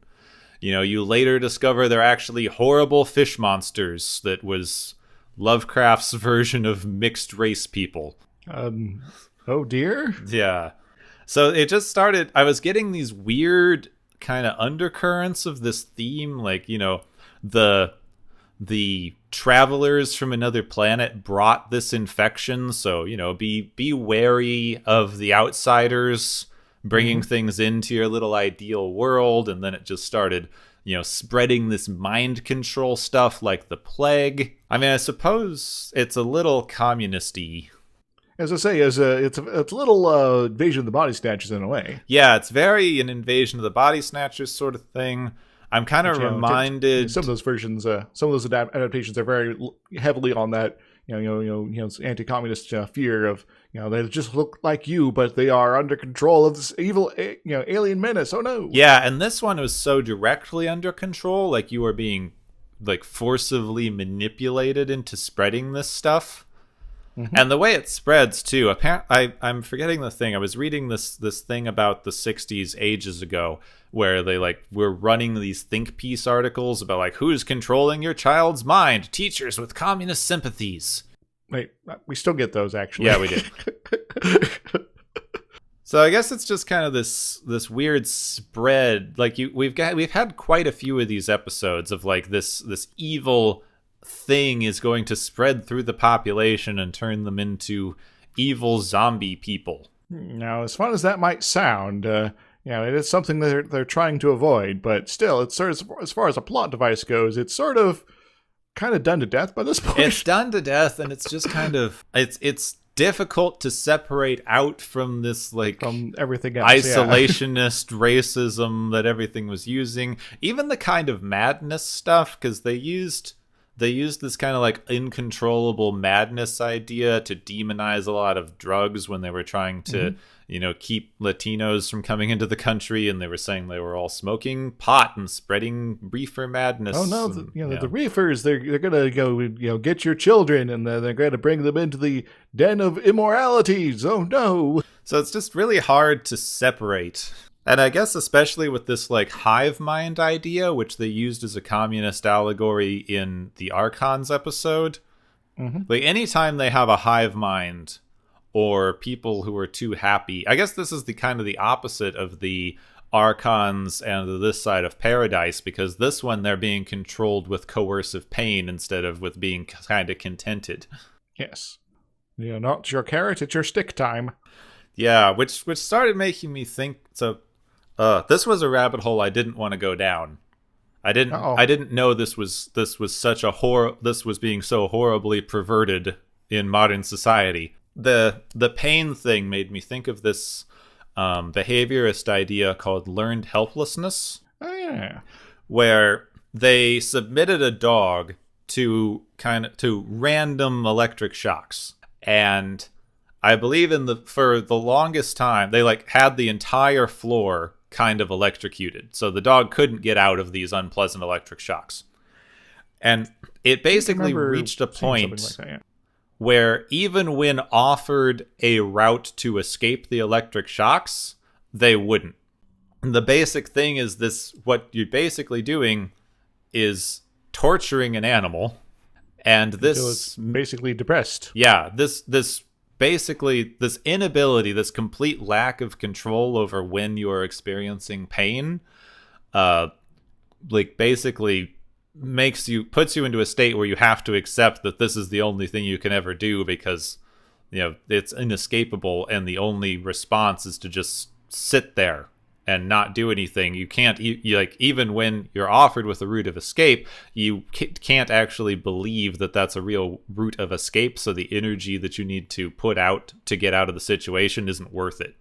you later discover they're actually horrible fish monsters that was Lovecraft's version of mixed race people. Oh dear. Yeah. So it just started, I was getting these weird kind of undercurrents of this theme, like, the travelers from another planet brought this infection, so be wary of the outsiders bringing things into your little ideal world. And then it just started spreading this mind control stuff like the plague. I mean, I suppose it's a little communist-y. As I say, it's a little invasion of the body snatchers in a way. Yeah, it's very an invasion of the body snatchers sort of thing. I'm kind of reminded. Some of those versions, some of those adaptations are very heavily on that, anti-communist fear of, they just look like you, but they are under control of this evil, alien menace. Oh no! Yeah, and this one was so directly under control, like you were being, like, forcibly manipulated into spreading this stuff. And the way it spreads too. I'm forgetting the thing. I was reading this thing about the 60s ages ago, where they were running these think piece articles about like who's controlling your child's mind. Teachers with communist sympathies. Wait, we still get those actually. Yeah, we did. So I guess it's just kind of this weird spread. Like we've had quite a few of these episodes of like this evil thing is going to spread through the population and turn them into evil zombie people. Now, as fun as that might sound, it is something that they're trying to avoid, but still, it's sort of, as far as a plot device goes, it's sort of kind of done to death by this point. It's done to death, and it's just kind of it's difficult to separate out from this from everything else, isolationist racism that everything was using, even the kind of madness stuff, because they used this kind of like uncontrollable madness idea to demonize a lot of drugs when they were trying to, keep Latinos from coming into the country, and they were saying they were all smoking pot and spreading reefer madness. Oh no, the reefers, they're gonna go, get your children, and they're gonna bring them into the den of immoralities. Oh no. So it's just really hard to separate. And I guess especially with this like hive mind idea, which they used as a communist allegory in the Archons episode. Like anytime they have a hive mind or people who are too happy, I guess this is the kind of the opposite of the Archons and this side of paradise, because this one they're being controlled with coercive pain instead of with being kind of contented. Yes. Not your carrot, it's your stick time. Yeah, which started making me think. So This was a rabbit hole I didn't want to go down. Uh-oh. I didn't know this was such a this was being so horribly perverted in modern society. The pain thing made me think of this behaviorist idea called learned helplessness. Oh, yeah. Where they submitted a dog to random electric shocks, and I believe for the longest time they had the entire floor kind of electrocuted, so the dog couldn't get out of these unpleasant electric shocks. And it basically reached a point like that, yeah. where even when offered a route to escape the electric shocks, they wouldn't. The basic thing is this: what you're basically doing is torturing an animal, and this is basically depressed. Yeah, this basically this inability, this complete lack of control over when you are experiencing pain, basically puts you into a state where you have to accept that this is the only thing you can ever do, because it's inescapable, and the only response is to just sit there and not do anything. You can't, even when you're offered with a route of escape, you can't actually believe that that's a real route of escape, so the energy that you need to put out to get out of the situation isn't worth it.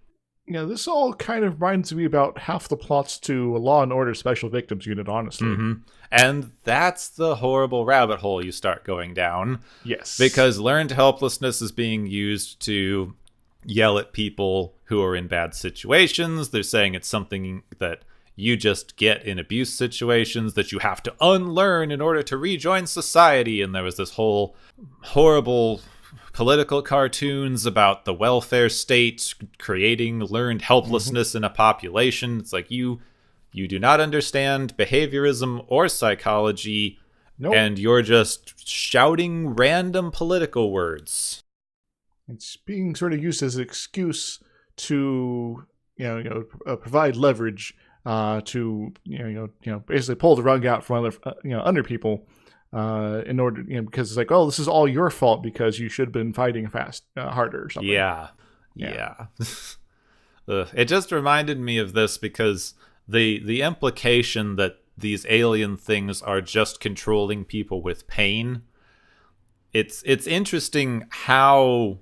Yeah, this all kind of reminds me about half the plots to a Law and Order Special Victims Unit, honestly. Mm-hmm. And that's the horrible rabbit hole you start going down. Yes. Because learned helplessness is being used to yell at people who are in bad situations. They're saying it's something that you just get in abuse situations that you have to unlearn in order to rejoin society. And there was this whole horrible political cartoons about the welfare state creating learned helplessness in a population. It's like, you do not understand behaviorism or psychology. Nope. And you're just shouting random political words. It's being sort of used as an excuse to provide leverage to basically pull the rug out from under people in order, because it's like, oh, this is all your fault because you should have been fighting harder or something. Yeah. It just reminded me of this because the implication that these alien things are just controlling people with pain. It's interesting how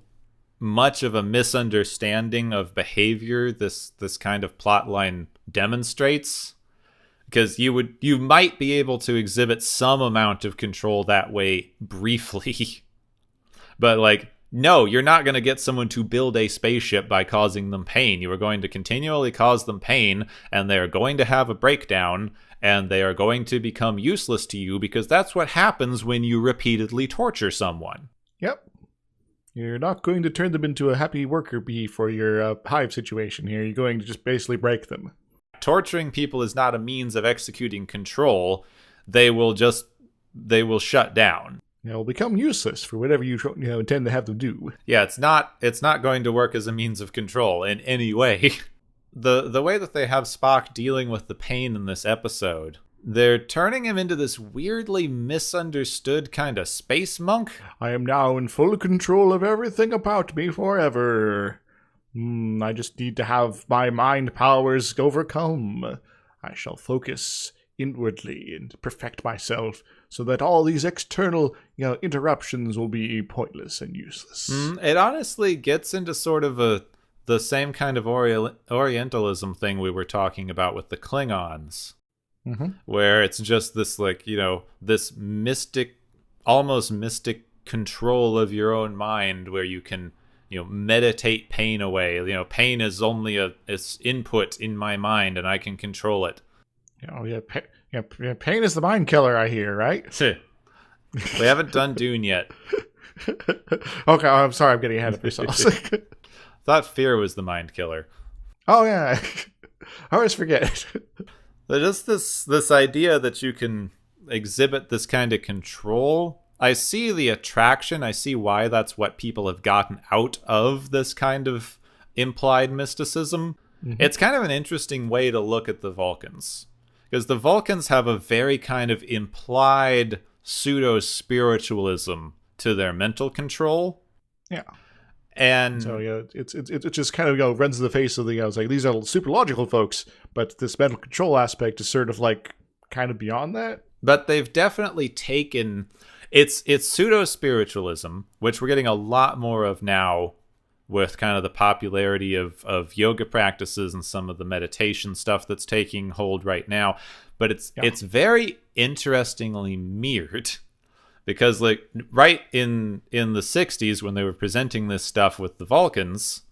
much of a misunderstanding of behavior this kind of plotline demonstrates, because you might be able to exhibit some amount of control that way briefly, but no, you're not going to get someone to build a spaceship by causing them pain. You are going to continually cause them pain, and they are going to have a breakdown, and they are going to become useless to you, because that's what happens when you repeatedly torture someone. Yep. You're not going to turn them into a happy worker bee for your hive situation here. You're going to just basically break them. Torturing people is not a means of executing control. They will shut down. They'll become useless for whatever you intend to have them do. Yeah, it's not going to work as a means of control in any way. The way that they have Spock dealing with the pain in this episode, they're turning him into this weirdly misunderstood kind of space monk. I am now in full control of everything about me forever. I just need to have my mind powers overcome. I shall focus inwardly and perfect myself so that all these external interruptions will be pointless and useless. It honestly gets into sort of the same kind of Orientalism thing we were talking about with the Klingons. Mm-hmm. Where it's just this this mystic, almost mystic control of your own mind, where you can meditate pain away. Pain is only it's input in my mind, and I can control it. Pain is the mind killer, I hear, right? We haven't done Dune yet. Okay, I'm sorry, I'm getting ahead of myself. Thought fear was the mind killer. Oh yeah, I always forget. Just this idea that you can exhibit this kind of control. I see the attraction. I see why that's what people have gotten out of this kind of implied mysticism. Mm-hmm. It's kind of an interesting way to look at the Vulcans, because the Vulcans have a very kind of implied pseudo-spiritualism to their mental control. Yeah. And so it just kind of runs in the face of the it's like, these are super logical folks, but this mental control aspect is sort of like kind of beyond that. But they've definitely taken it's pseudo spiritualism, which we're getting a lot more of now with kind of the popularity of yoga practices and some of the meditation stuff that's taking hold right now. But it's very interestingly mirrored, because like right in the 60s when they were presenting this stuff with the Vulcans,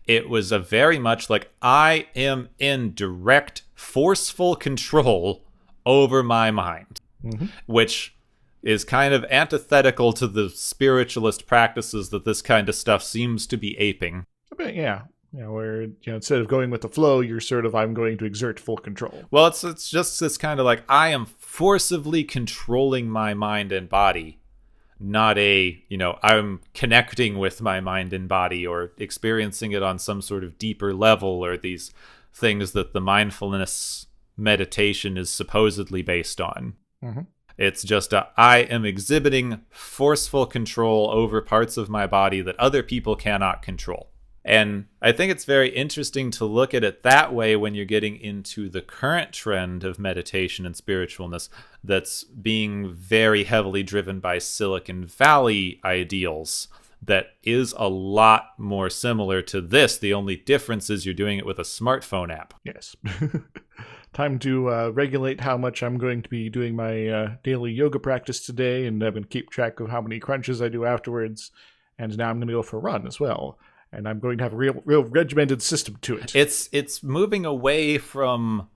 it was a very much like, I am in direct forceful control over my mind, which is kind of antithetical to the spiritualist practices that this kind of stuff seems to be aping. Yeah. Where instead of going with the flow, you're sort of, I'm going to exert full control. Well, it's just this kind of like, I am forcibly controlling my mind and body, not I'm connecting with my mind and body or experiencing it on some sort of deeper level, or these things that the mindfulness meditation is supposedly based on. It's just I am exhibiting forceful control over parts of my body that other people cannot control. And I think it's very interesting to look at it that way when you're getting into the current trend of meditation and spiritualness that's being very heavily driven by Silicon Valley ideals. That is a lot more similar to this. The only difference is you're doing it with a smartphone app. Yes. Time to regulate how much I'm going to be doing my daily yoga practice today, and I'm going to keep track of how many crunches I do afterwards. And now I'm going to go for a run as well. And I'm going to have a real regimented system to it. It's moving away from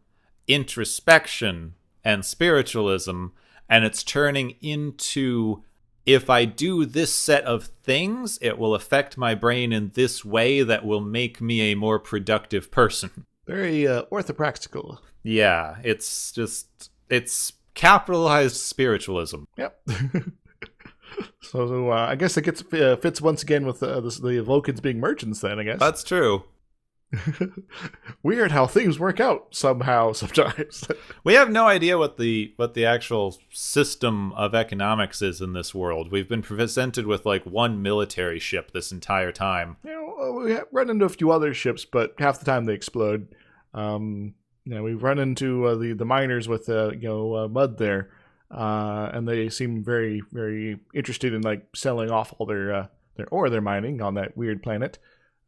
introspection and spiritualism, and it's turning into, if I do this set of things, it will affect my brain in this way that will make me a more productive person. Very orthopractical. Yeah, it's capitalized spiritualism. Yep. So I guess it fits once again with the Vulcans being merchants then, I guess. That's true. Weird how things work out somehow sometimes. We have no idea what the actual system of economics is in this world. We've been presented with like one military ship this entire time. We run into a few other ships, but half the time they explode. We've run into the miners with mud there, and they seem very, very interested in like selling off all their ore they're mining on that weird planet.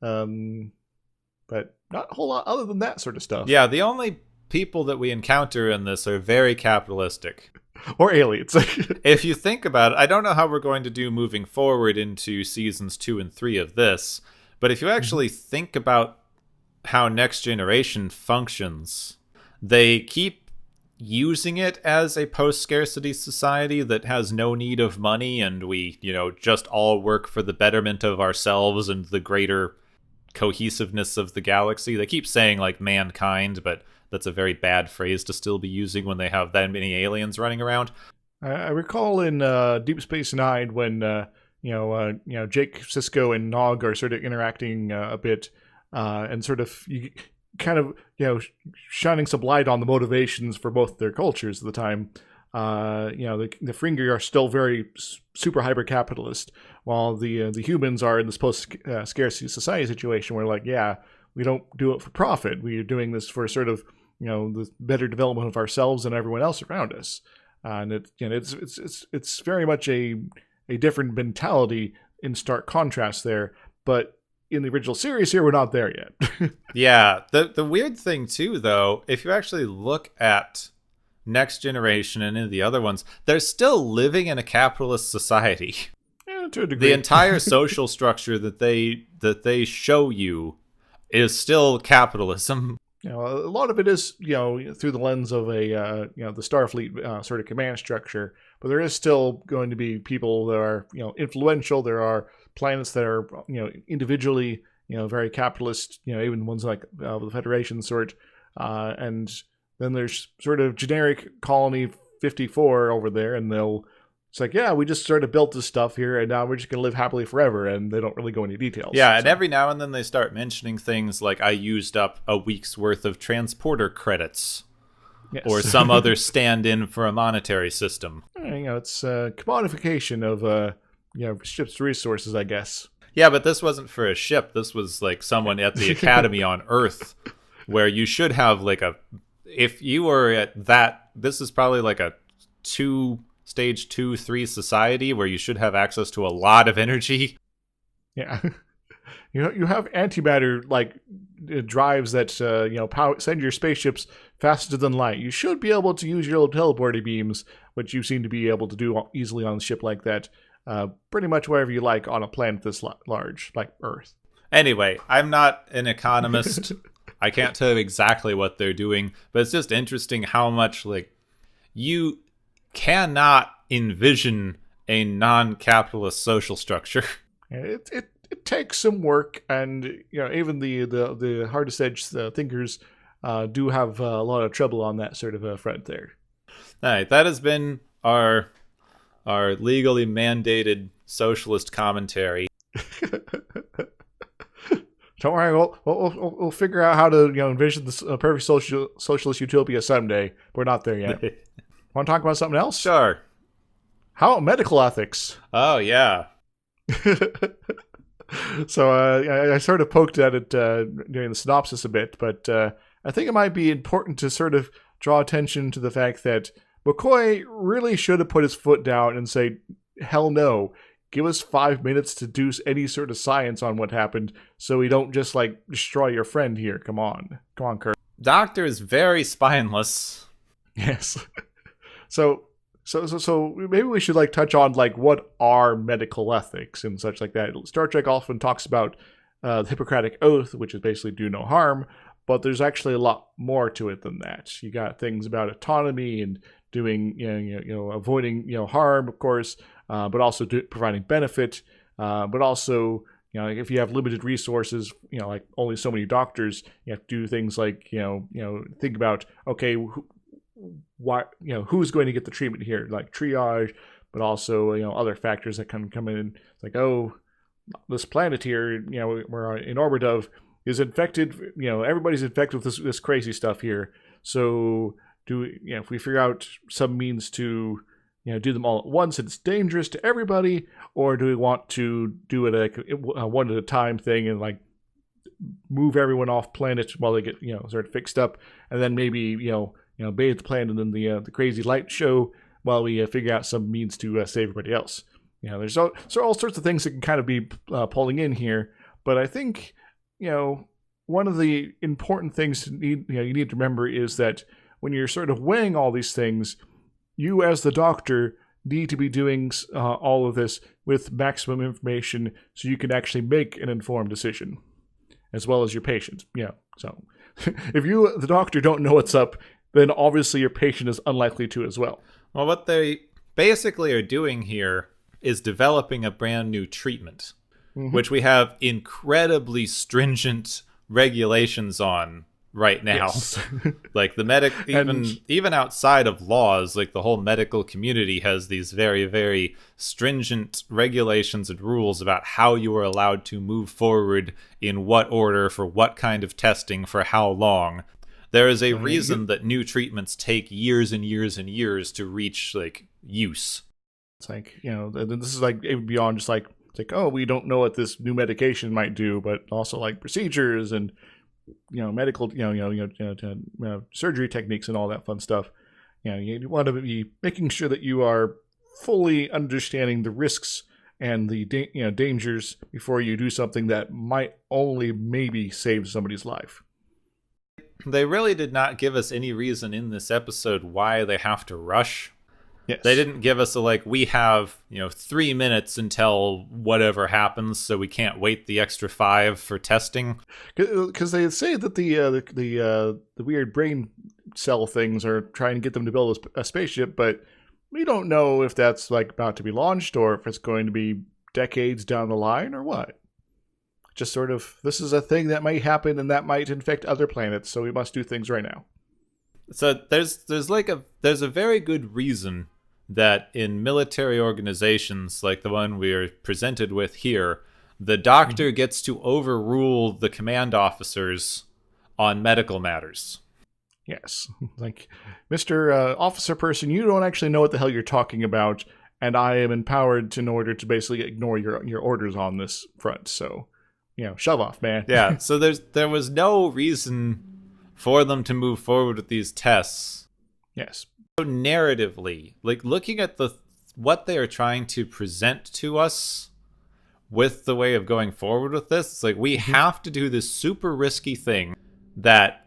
But not a whole lot other than that sort of stuff. Yeah, the only people that we encounter in this are very capitalistic. Or aliens. If you think about it, I don't know how we're going to do moving forward into seasons 2 and 3 of this, but if you actually think about how Next Generation functions, they keep using it as a post-scarcity society that has no need of money, and we, just all work for the betterment of ourselves and the greater cohesiveness of the galaxy. They keep saying like mankind, but that's a very bad phrase to still be using when they have that many aliens running around. I recall in Deep Space Nine when Jake, Sisko, and Nog are sort of interacting a bit, and sort of kind of shining some light on the motivations for both their cultures at the time. The Ferengi are still very super hyper capitalist, while the humans are in this post scarcity society situation where like, we don't do it for profit. We are doing this for sort of the better development of ourselves and everyone else around us. And it's very much a different mentality in stark contrast there. But in the original series here, we're not there yet. Yeah, the weird thing too, though, if you actually look at Next Generation and any of the other ones, they're still living in a capitalist society. Yeah, to a degree. The entire social structure that they show you is still capitalism. A lot of it is through the lens of the Starfleet sort of command structure, but there is still going to be people that are influential. There are planets that are individually very capitalist. Even ones like the Federation sort, and then there's sort of generic Colony 54 over there, and it's like, we just sort of built this stuff here, and now we're just going to live happily forever, and they don't really go into details. Yeah, and every now and then they start mentioning things like, I used up a week's worth of transporter credits, yes, or some other stand-in for a monetary system. It's commodification of ships' resources, I guess. Yeah, but this wasn't for a ship. This was like someone at the Academy on Earth where you should have like if you were at that, this is probably like a stage 2-3 society where you should have access to a lot of energy. Yeah. You have antimatter like drives that send your spaceships faster than light. You should be able to use your little teleporting beams, which you seem to be able to do easily on a ship like that. Pretty much wherever you like on a planet this large, like Earth. Anyway, I'm not an economist. I can't tell you exactly what they're doing, but it's just interesting how much like you cannot envision a non-capitalist social structure. It takes some work, and even the hardest edge thinkers do have a lot of trouble on that sort of front there. All right, that has been our legally mandated socialist commentary. Don't worry, we'll figure out how to envision this perfect socialist utopia someday. We're not there yet. Want to talk about something else? Sure. How about medical ethics? Oh yeah. So I sort of poked at it during the synopsis a bit, but I think it might be important to sort of draw attention to the fact that McCoy really should have put his foot down and say, hell no, give us 5 minutes to do any sort of science on what happened so we don't just, like, destroy your friend here. Come on, Kirk. Doctor is very spineless. Yes. So maybe we should like touch on like what are medical ethics and such like that. Star Trek often talks about the Hippocratic Oath, which is basically do no harm, but there's actually a lot more to it than that. You got things about autonomy and doing avoiding harm, of course, but also providing benefit, but also if you have limited resources, like only so many doctors, you have to do things like think about who's going to get the treatment here, like triage, but also other factors that can come in. It's like, oh, this planet here, we're in orbit of, is infected. Everybody's infected with this crazy stuff here. So if we figure out some means to do them all at once, it's dangerous to everybody, or do we want to do it like a one at a time thing and like move everyone off planet while they get sort of fixed up, and then maybe bathe the planet in the crazy light show while we figure out some means to save everybody else. There's all sorts of things that can kind of be pulling in here, but I think one of the important things you need to remember is that when you're sort of weighing all these things, you as the doctor need to be doing all of this with maximum information so you can actually make an informed decision, as well as your patient. So if you, the doctor, don't know what's up, then obviously your patient is unlikely to as well. Well, what they basically are doing here is developing a brand new treatment, which we have incredibly stringent regulations on right now. Yes. Like the even outside of laws, like the whole medical community has these very, very stringent regulations and rules about how you are allowed to move forward in what order for what kind of testing for how long. There is a reason that new treatments take years and years and years to reach like use. It's like, this is like even beyond just like, it's like, oh, we don't know what this new medication might do, but also like procedures and medical, surgery techniques and all that fun stuff. You want to be making sure that you are fully understanding the risks and the dangers before you do something that might only maybe save somebody's life. They really did not give us any reason in this episode why they have to rush. Yes. They didn't give us we have 3 minutes until whatever happens, so we can't wait the extra 5 for testing. Because they say that the weird brain cell things are trying to get them to build a spaceship, but we don't know if that's like about to be launched or if it's going to be decades down the line or what. Just sort of, this is a thing that might happen and that might infect other planets, so we must do things right now. So there's a very good reason that in military organizations like the one we're presented with here, the doctor gets to overrule the command officers on medical matters. Yes. Like, Mr. Officer person, you don't actually know what the hell you're talking about, and I am empowered in order to basically ignore your orders on this front, so shove off, man. Yeah, so there was no reason for them to move forward with these tests. Yes. So narratively, like looking at what they are trying to present to us with the way of going forward with this, it's like we have to do this super risky thing that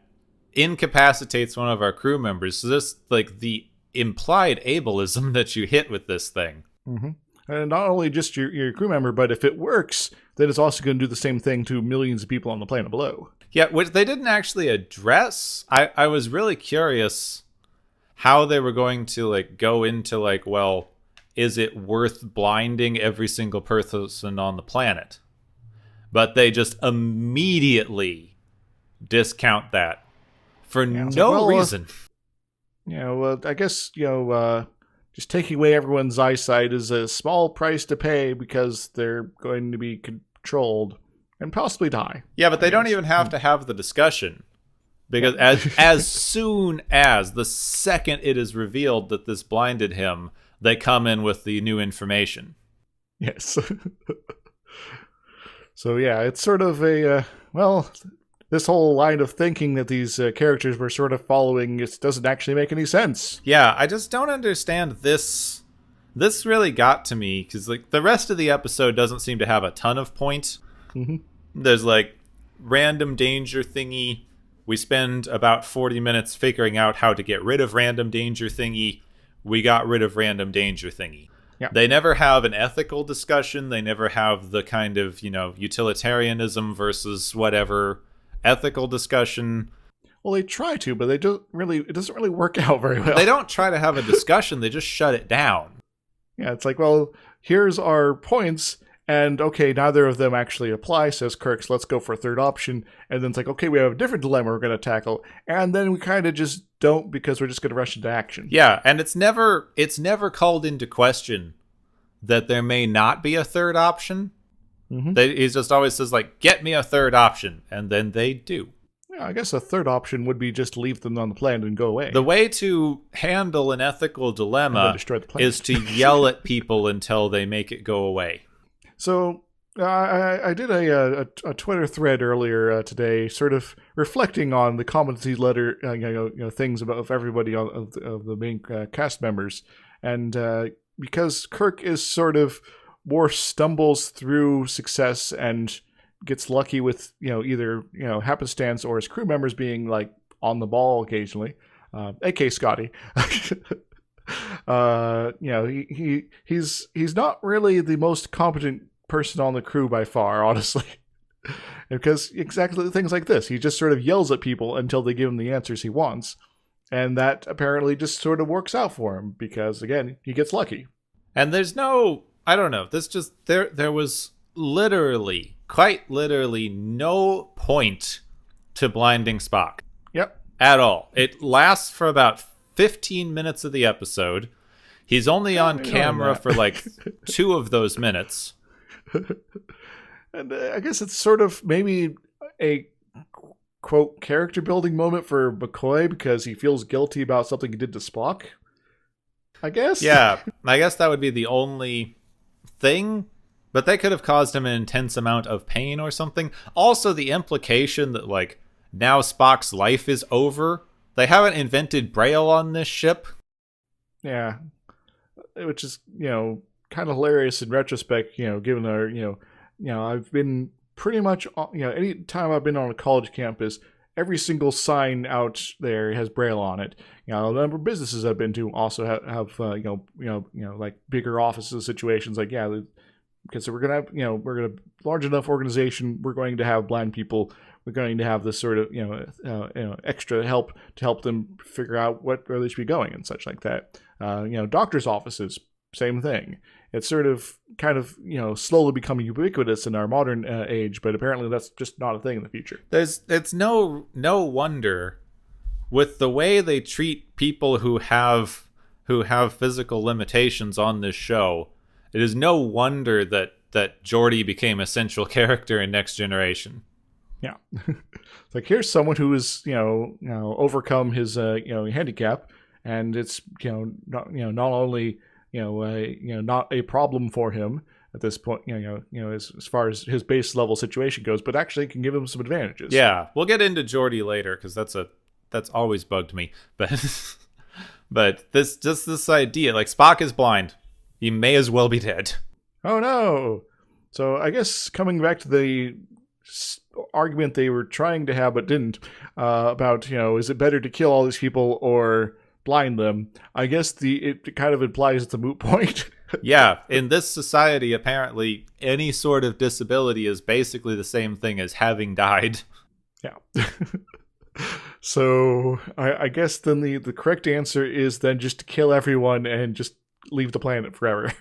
incapacitates one of our crew members. So this, like, the implied ableism that you hit with this thing. Mm-hmm. And not only just your crew member, but if it works, then it's also going to do the same thing to millions of people on the planet below. Yeah, which they didn't actually address. I was really curious how they were going to, like, go into, like, well, is it worth blinding every single person on the planet? But they just immediately discount that for no reason. I guess, just taking away everyone's eyesight is a small price to pay because they're going to be controlled and possibly die. Yeah, but they don't even have to have the discussion. Because as soon as the second it is revealed that this blinded him, they come in with the new information. Yes. So yeah, it's sort of this whole line of thinking that these characters were sort of following, it doesn't actually make any sense. Yeah, I just don't understand this. This really got to me, because like the rest of the episode doesn't seem to have a ton of point. Mm-hmm. There's like random danger thingy. We spend about 40 minutes figuring out how to get rid of random danger thingy. We got rid of random danger thingy. Yeah. They never have an ethical discussion. They never have the kind of, utilitarianism versus whatever ethical discussion. Well, they try to, but it doesn't really work out very well. They don't try to have a discussion. They just shut it down. Yeah, it's like, well, here's our points, and okay, neither of them actually apply, says Kirk, so let's go for a third option. And then it's like, okay, we have a different dilemma we're going to tackle, and then we kind of just don't because we're just going to rush into action. Yeah, and it's never called into question that there may not be a third option. Mm-hmm. He just always says, like, get me a third option, and then they do. Yeah, I guess a third option would be just leave them on the planet and go away. The way to handle an ethical dilemma destroy the planet. is to yell at people until they make it go away. So I did a Twitter thread earlier today, sort of reflecting on the competency letter, things of everybody of the main cast members, and because Kirk is sort of more stumbles through success and gets lucky with either happenstance or his crew members being like on the ball occasionally, aka Scotty. He's not really the most competent person on the crew by far, honestly. Because exactly things like this, he just sort of yells at people until they give him the answers he wants, and that apparently just sort of works out for him because, again, he gets lucky. And there's no, I don't know, this just there was quite literally no point to blinding Spock. Yep. At all. It lasts for about 15 minutes of the episode. He's only on camera for like 2 of those minutes. And I guess it's sort of maybe a, quote, character building moment for McCoy because he feels guilty about something he did to Spock, I guess. Yeah, I guess that would be the only thing. But they could have caused him an intense amount of pain or something. Also, the implication that, like, now Spock's life is over. They haven't invented Braille on this ship. Yeah. Which is, kind of hilarious in retrospect, given our, I've been pretty much, any time I've been on a college campus, every single sign out there has Braille on it. A number of businesses I've been to also have like bigger offices situations like, because we're gonna have, we're gonna large enough organization. We're going to have blind people. We're going to have this sort of extra help to help them figure out where they should be going and such like that. Doctors' offices, same thing. It's sort of kind of slowly becoming ubiquitous in our modern age, but apparently that's just not a thing in the future. It's no wonder with the way they treat people who have physical limitations on this show. It is no wonder that Geordi became a central character in Next Generation. Yeah, it's like here's someone who has overcome his handicap, and it's not only not a problem for him at this point, as far as his base level situation goes, but actually can give him some advantages. Yeah, we'll get into Geordi later because that's a that's always bugged me. But but this idea, like Spock is blind. He may as well be dead. Oh no. So I guess coming back to the argument they were trying to have but didn't, about, is it better to kill all these people or blind them? I guess it kind of implies it's a moot point. Yeah, in this society, apparently, any sort of disability is basically the same thing as having died. Yeah. So I guess then the correct answer is then just to kill everyone and just leave the planet forever.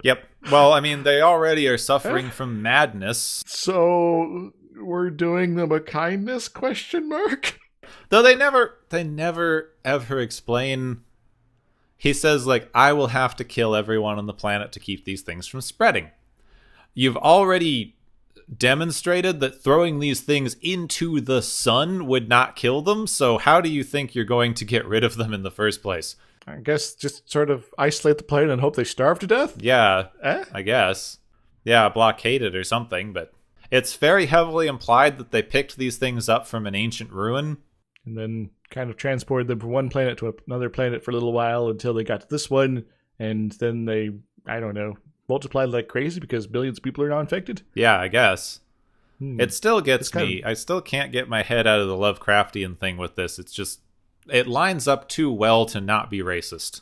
Yep. Well, I mean, they already are suffering from madness. So we're doing them a kindness ? Though they never ever explain. He says, like, I will have to kill everyone on the planet to keep these things from spreading. You've already demonstrated that throwing these things into the sun would not kill them, so how do you think you're going to get rid of them in the first place? I guess just sort of isolate the planet and hope they starve to death? Yeah, I guess. Yeah, blockade it or something, but it's very heavily implied that they picked these things up from an ancient ruin. And then kind of transported them from one planet to another planet for a little while until they got to this one, and then they, I don't know, multiplied like crazy because billions of people are now infected? Yeah, I guess. It still gets me. I still can't get my head out of the Lovecraftian thing with this. It's just, it lines up too well to not be racist.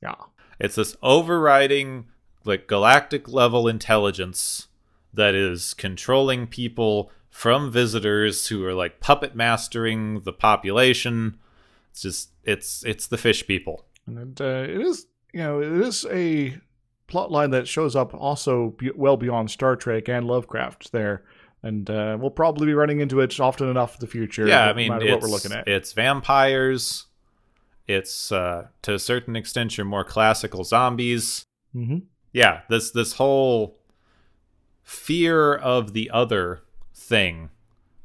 Yeah. It's this overriding, like, galactic level intelligence that is controlling people from visitors who are, like, puppet mastering the population. It's just, it's the fish people. And it is a plot line that shows up also well beyond Star Trek and Lovecraft there. And we'll probably be running into it often enough in the future. Yeah, I mean, no matter what we're looking at. It's vampires. It's, to a certain extent, your more classical zombies. Mm-hmm. Yeah, this whole fear of the other thing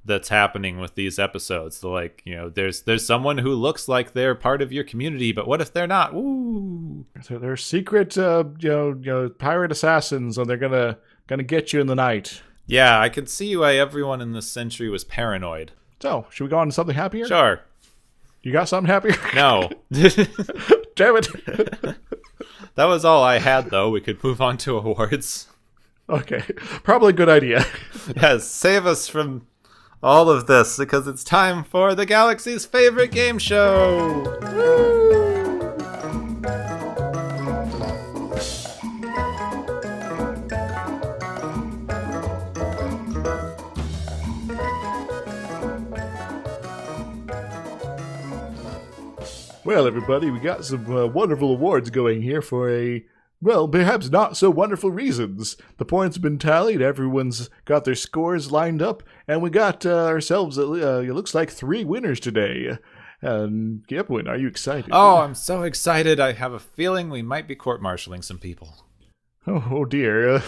that's happening with these episodes. So, like, there's someone who looks like they're part of your community, but what if they're not? Ooh. So they're secret, pirate assassins, and they're gonna get you in the night. Yeah, I can see why everyone in this century was paranoid. So, should we go on to something happier? Sure. You got something happier? No. Damn it. That was all I had, though. We could move on to awards. Okay. Probably a good idea. Yes, save us from all of this, because it's time for the galaxy's favorite game show. Woo! Well, everybody, we got some wonderful awards going here for perhaps not so wonderful reasons. The points have been tallied, everyone's got their scores lined up, and we got ourselves, it looks like 3 winners today. Gepwin, are you excited? Oh, I'm so excited. I have a feeling we might be court-martialing some people. Oh dear.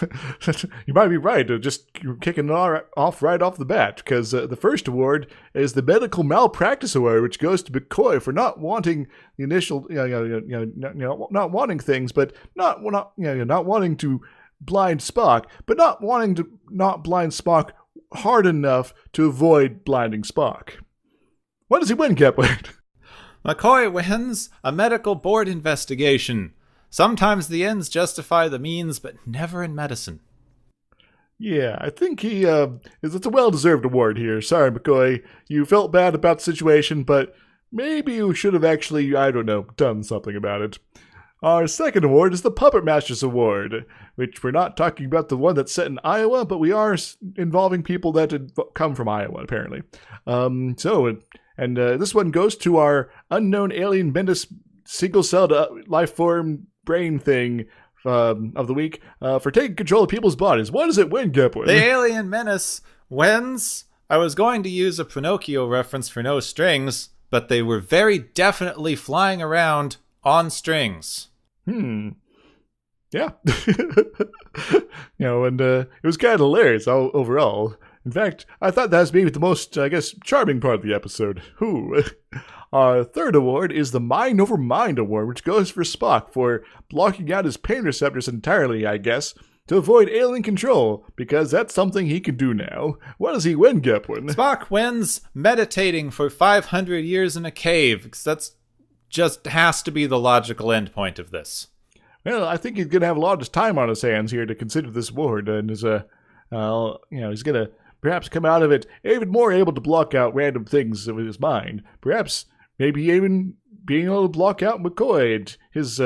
You might be right. Just kicking it off right off the bat, because the first award is the Medical Malpractice Award, which goes to McCoy for not wanting the initial, not wanting things, but not wanting to blind Spock, but not wanting to not blind Spock hard enough to avoid blinding Spock. What does he win, Gepwin? McCoy wins a medical board investigation. Sometimes the ends justify the means, but never in medicine. Yeah, I think it's a well-deserved award here. Sorry, McCoy. You felt bad about the situation, but maybe you should have actually, done something about it. Our second award is the Puppet Masters Award, which we're not talking about the one that's set in Iowa, but we are involving people that had come from Iowa, apparently. This one goes to our unknown alien Bendis single-celled life form brain thing of the week for taking control of people's bodies. What does it win, Gepwin? The Alien Menace wins. I was going to use a Pinocchio reference for no strings, but they were very definitely flying around on strings. Yeah. It was kind of hilarious overall. In fact, I thought that was maybe the most, charming part of the episode. Our third award is the Mind Over Mind Award, which goes for Spock for blocking out his pain receptors entirely, I guess. to avoid alien control, because that's something he can do now. What does he win, Gepwin? Spock wins meditating for 500 years in a cave, because that's just has to be the logical endpoint of this. Well, I think he's going to have a lot of time on his hands here to consider this ward, and he's going to perhaps come out of it even more able to block out random things with his mind. Perhaps, maybe even being able to block out McCoy and his,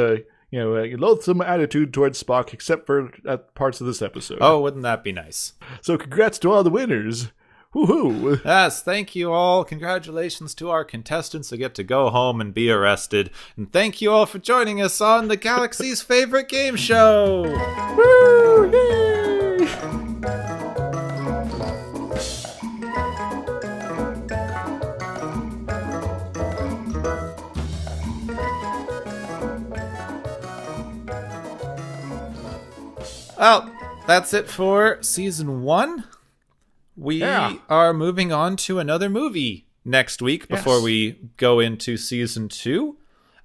loathsome attitude towards Spock, except for parts of this episode. Oh, wouldn't that be nice? So congrats to all the winners. Woohoo! Yes, thank you all. Congratulations to our contestants who get to go home and be arrested. And thank you all for joining us on the Galaxy's favorite game show! Woo! Yay! Well, that's it for Season 1. We are moving on to another movie next week before we go into Season 2.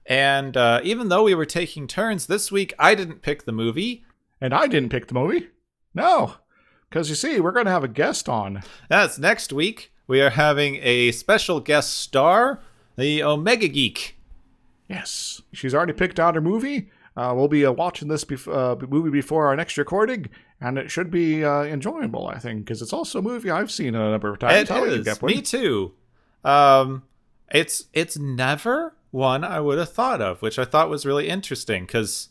And even though we were taking turns this week, I didn't pick the movie. And I didn't pick the movie. No, because you see, we're going to have a guest on. That's next week. We are having a special guest star, the Omega Geek. Yes, she's already picked out her movie. We'll be watching this movie before our next recording, and it should be enjoyable, I think, because it's also a movie I've seen a number of times. It is. Me too. It's never one I would have thought of, which I thought was really interesting, because,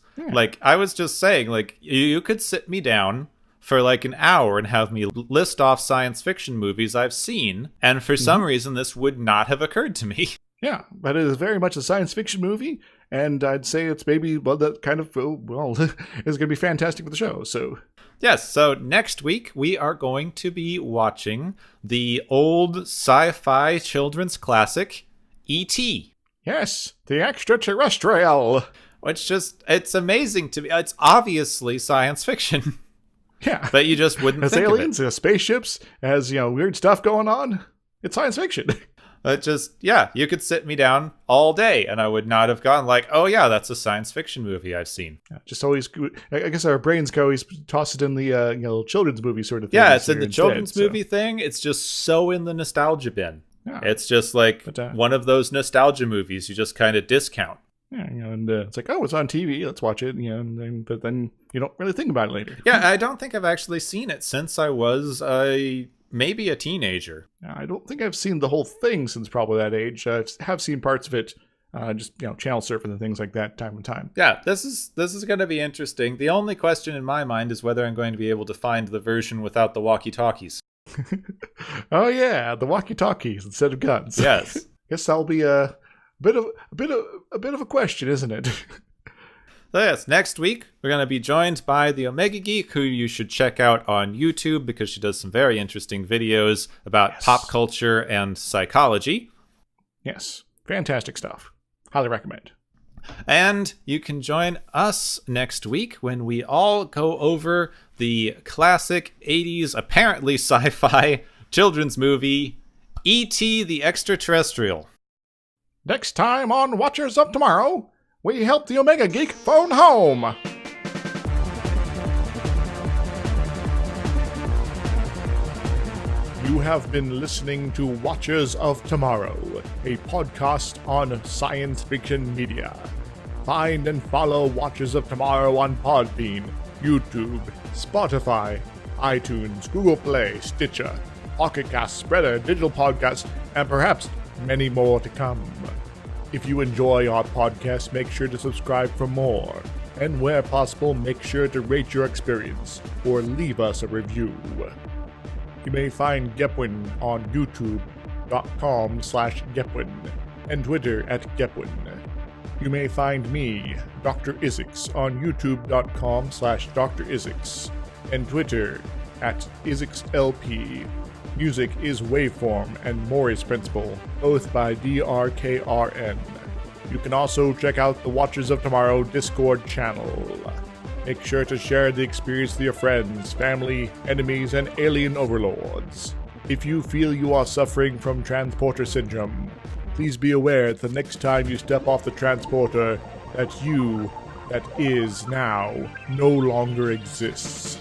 I was just saying, you could sit me down for an hour and have me list off science fiction movies I've seen, and for some reason this would not have occurred to me. Yeah, but it is very much a science fiction movie, and I'd say it's maybe that kind of, is going to be fantastic for the show, so... Yes, so next week we are going to be watching the old sci-fi children's classic, E.T. Yes, the extraterrestrial! Which it's amazing to me. It's obviously science fiction. Yeah. But you just wouldn't think aliens, of it. Has spaceships, has, weird stuff going on. It's science fiction. You could sit me down all day and I would not have gone oh yeah, that's a science fiction movie I've seen. Yeah, just always, I guess our brains go always toss it in the, children's movie sort of thing. Yeah, it's in the children's movie thing. It's just so in the nostalgia bin. Yeah. It's just one of those nostalgia movies you just kind of discount. Yeah, and it's it's on TV, let's watch it, but then you don't really think about it later. Yeah, I don't think I've actually seen it since I was maybe a teenager. I don't think I've seen the whole thing since probably that age. I have seen parts of it, just channel surfing and things like that, time to time. Yeah, this is going to be interesting. The only question in my mind is whether I'm going to be able to find the version without the walkie-talkies. Oh yeah, the walkie-talkies instead of guns. Yes, guess that'll be a bit of a question, isn't it? So yes, next week we're going to be joined by the Omega Geek, who you should check out on YouTube because she does some very interesting videos about pop culture and psychology. Yes, fantastic stuff. Highly recommend. And you can join us next week when we all go over the classic 80s, apparently sci-fi children's movie, E.T. the Extraterrestrial. Next time on Watchers of Tomorrow, we help the Omega Geek phone home. You have been listening to Watchers of Tomorrow, a podcast on science fiction media. Find and follow Watchers of Tomorrow on Podbean, YouTube, Spotify, iTunes, Google Play, Stitcher, Pocket Cast, Spreader, Digital Podcast, and perhaps many more to come. If you enjoy our podcast, make sure to subscribe for more. And where possible, make sure to rate your experience or leave us a review. You may find Gepwin on youtube.com/Gepwin and Twitter @Gepwin. You may find me, Dr. Isix, on youtube.com/Dr. Isix and Twitter @IsixLP. Music is Waveform and Mori's Principle, both by DRKRN. You can also check out the Watchers of Tomorrow Discord channel. Make sure to share the experience with your friends, family, enemies, and alien overlords. If you feel you are suffering from transporter syndrome, please be aware that the next time you step off the transporter, that you that is now no longer exists.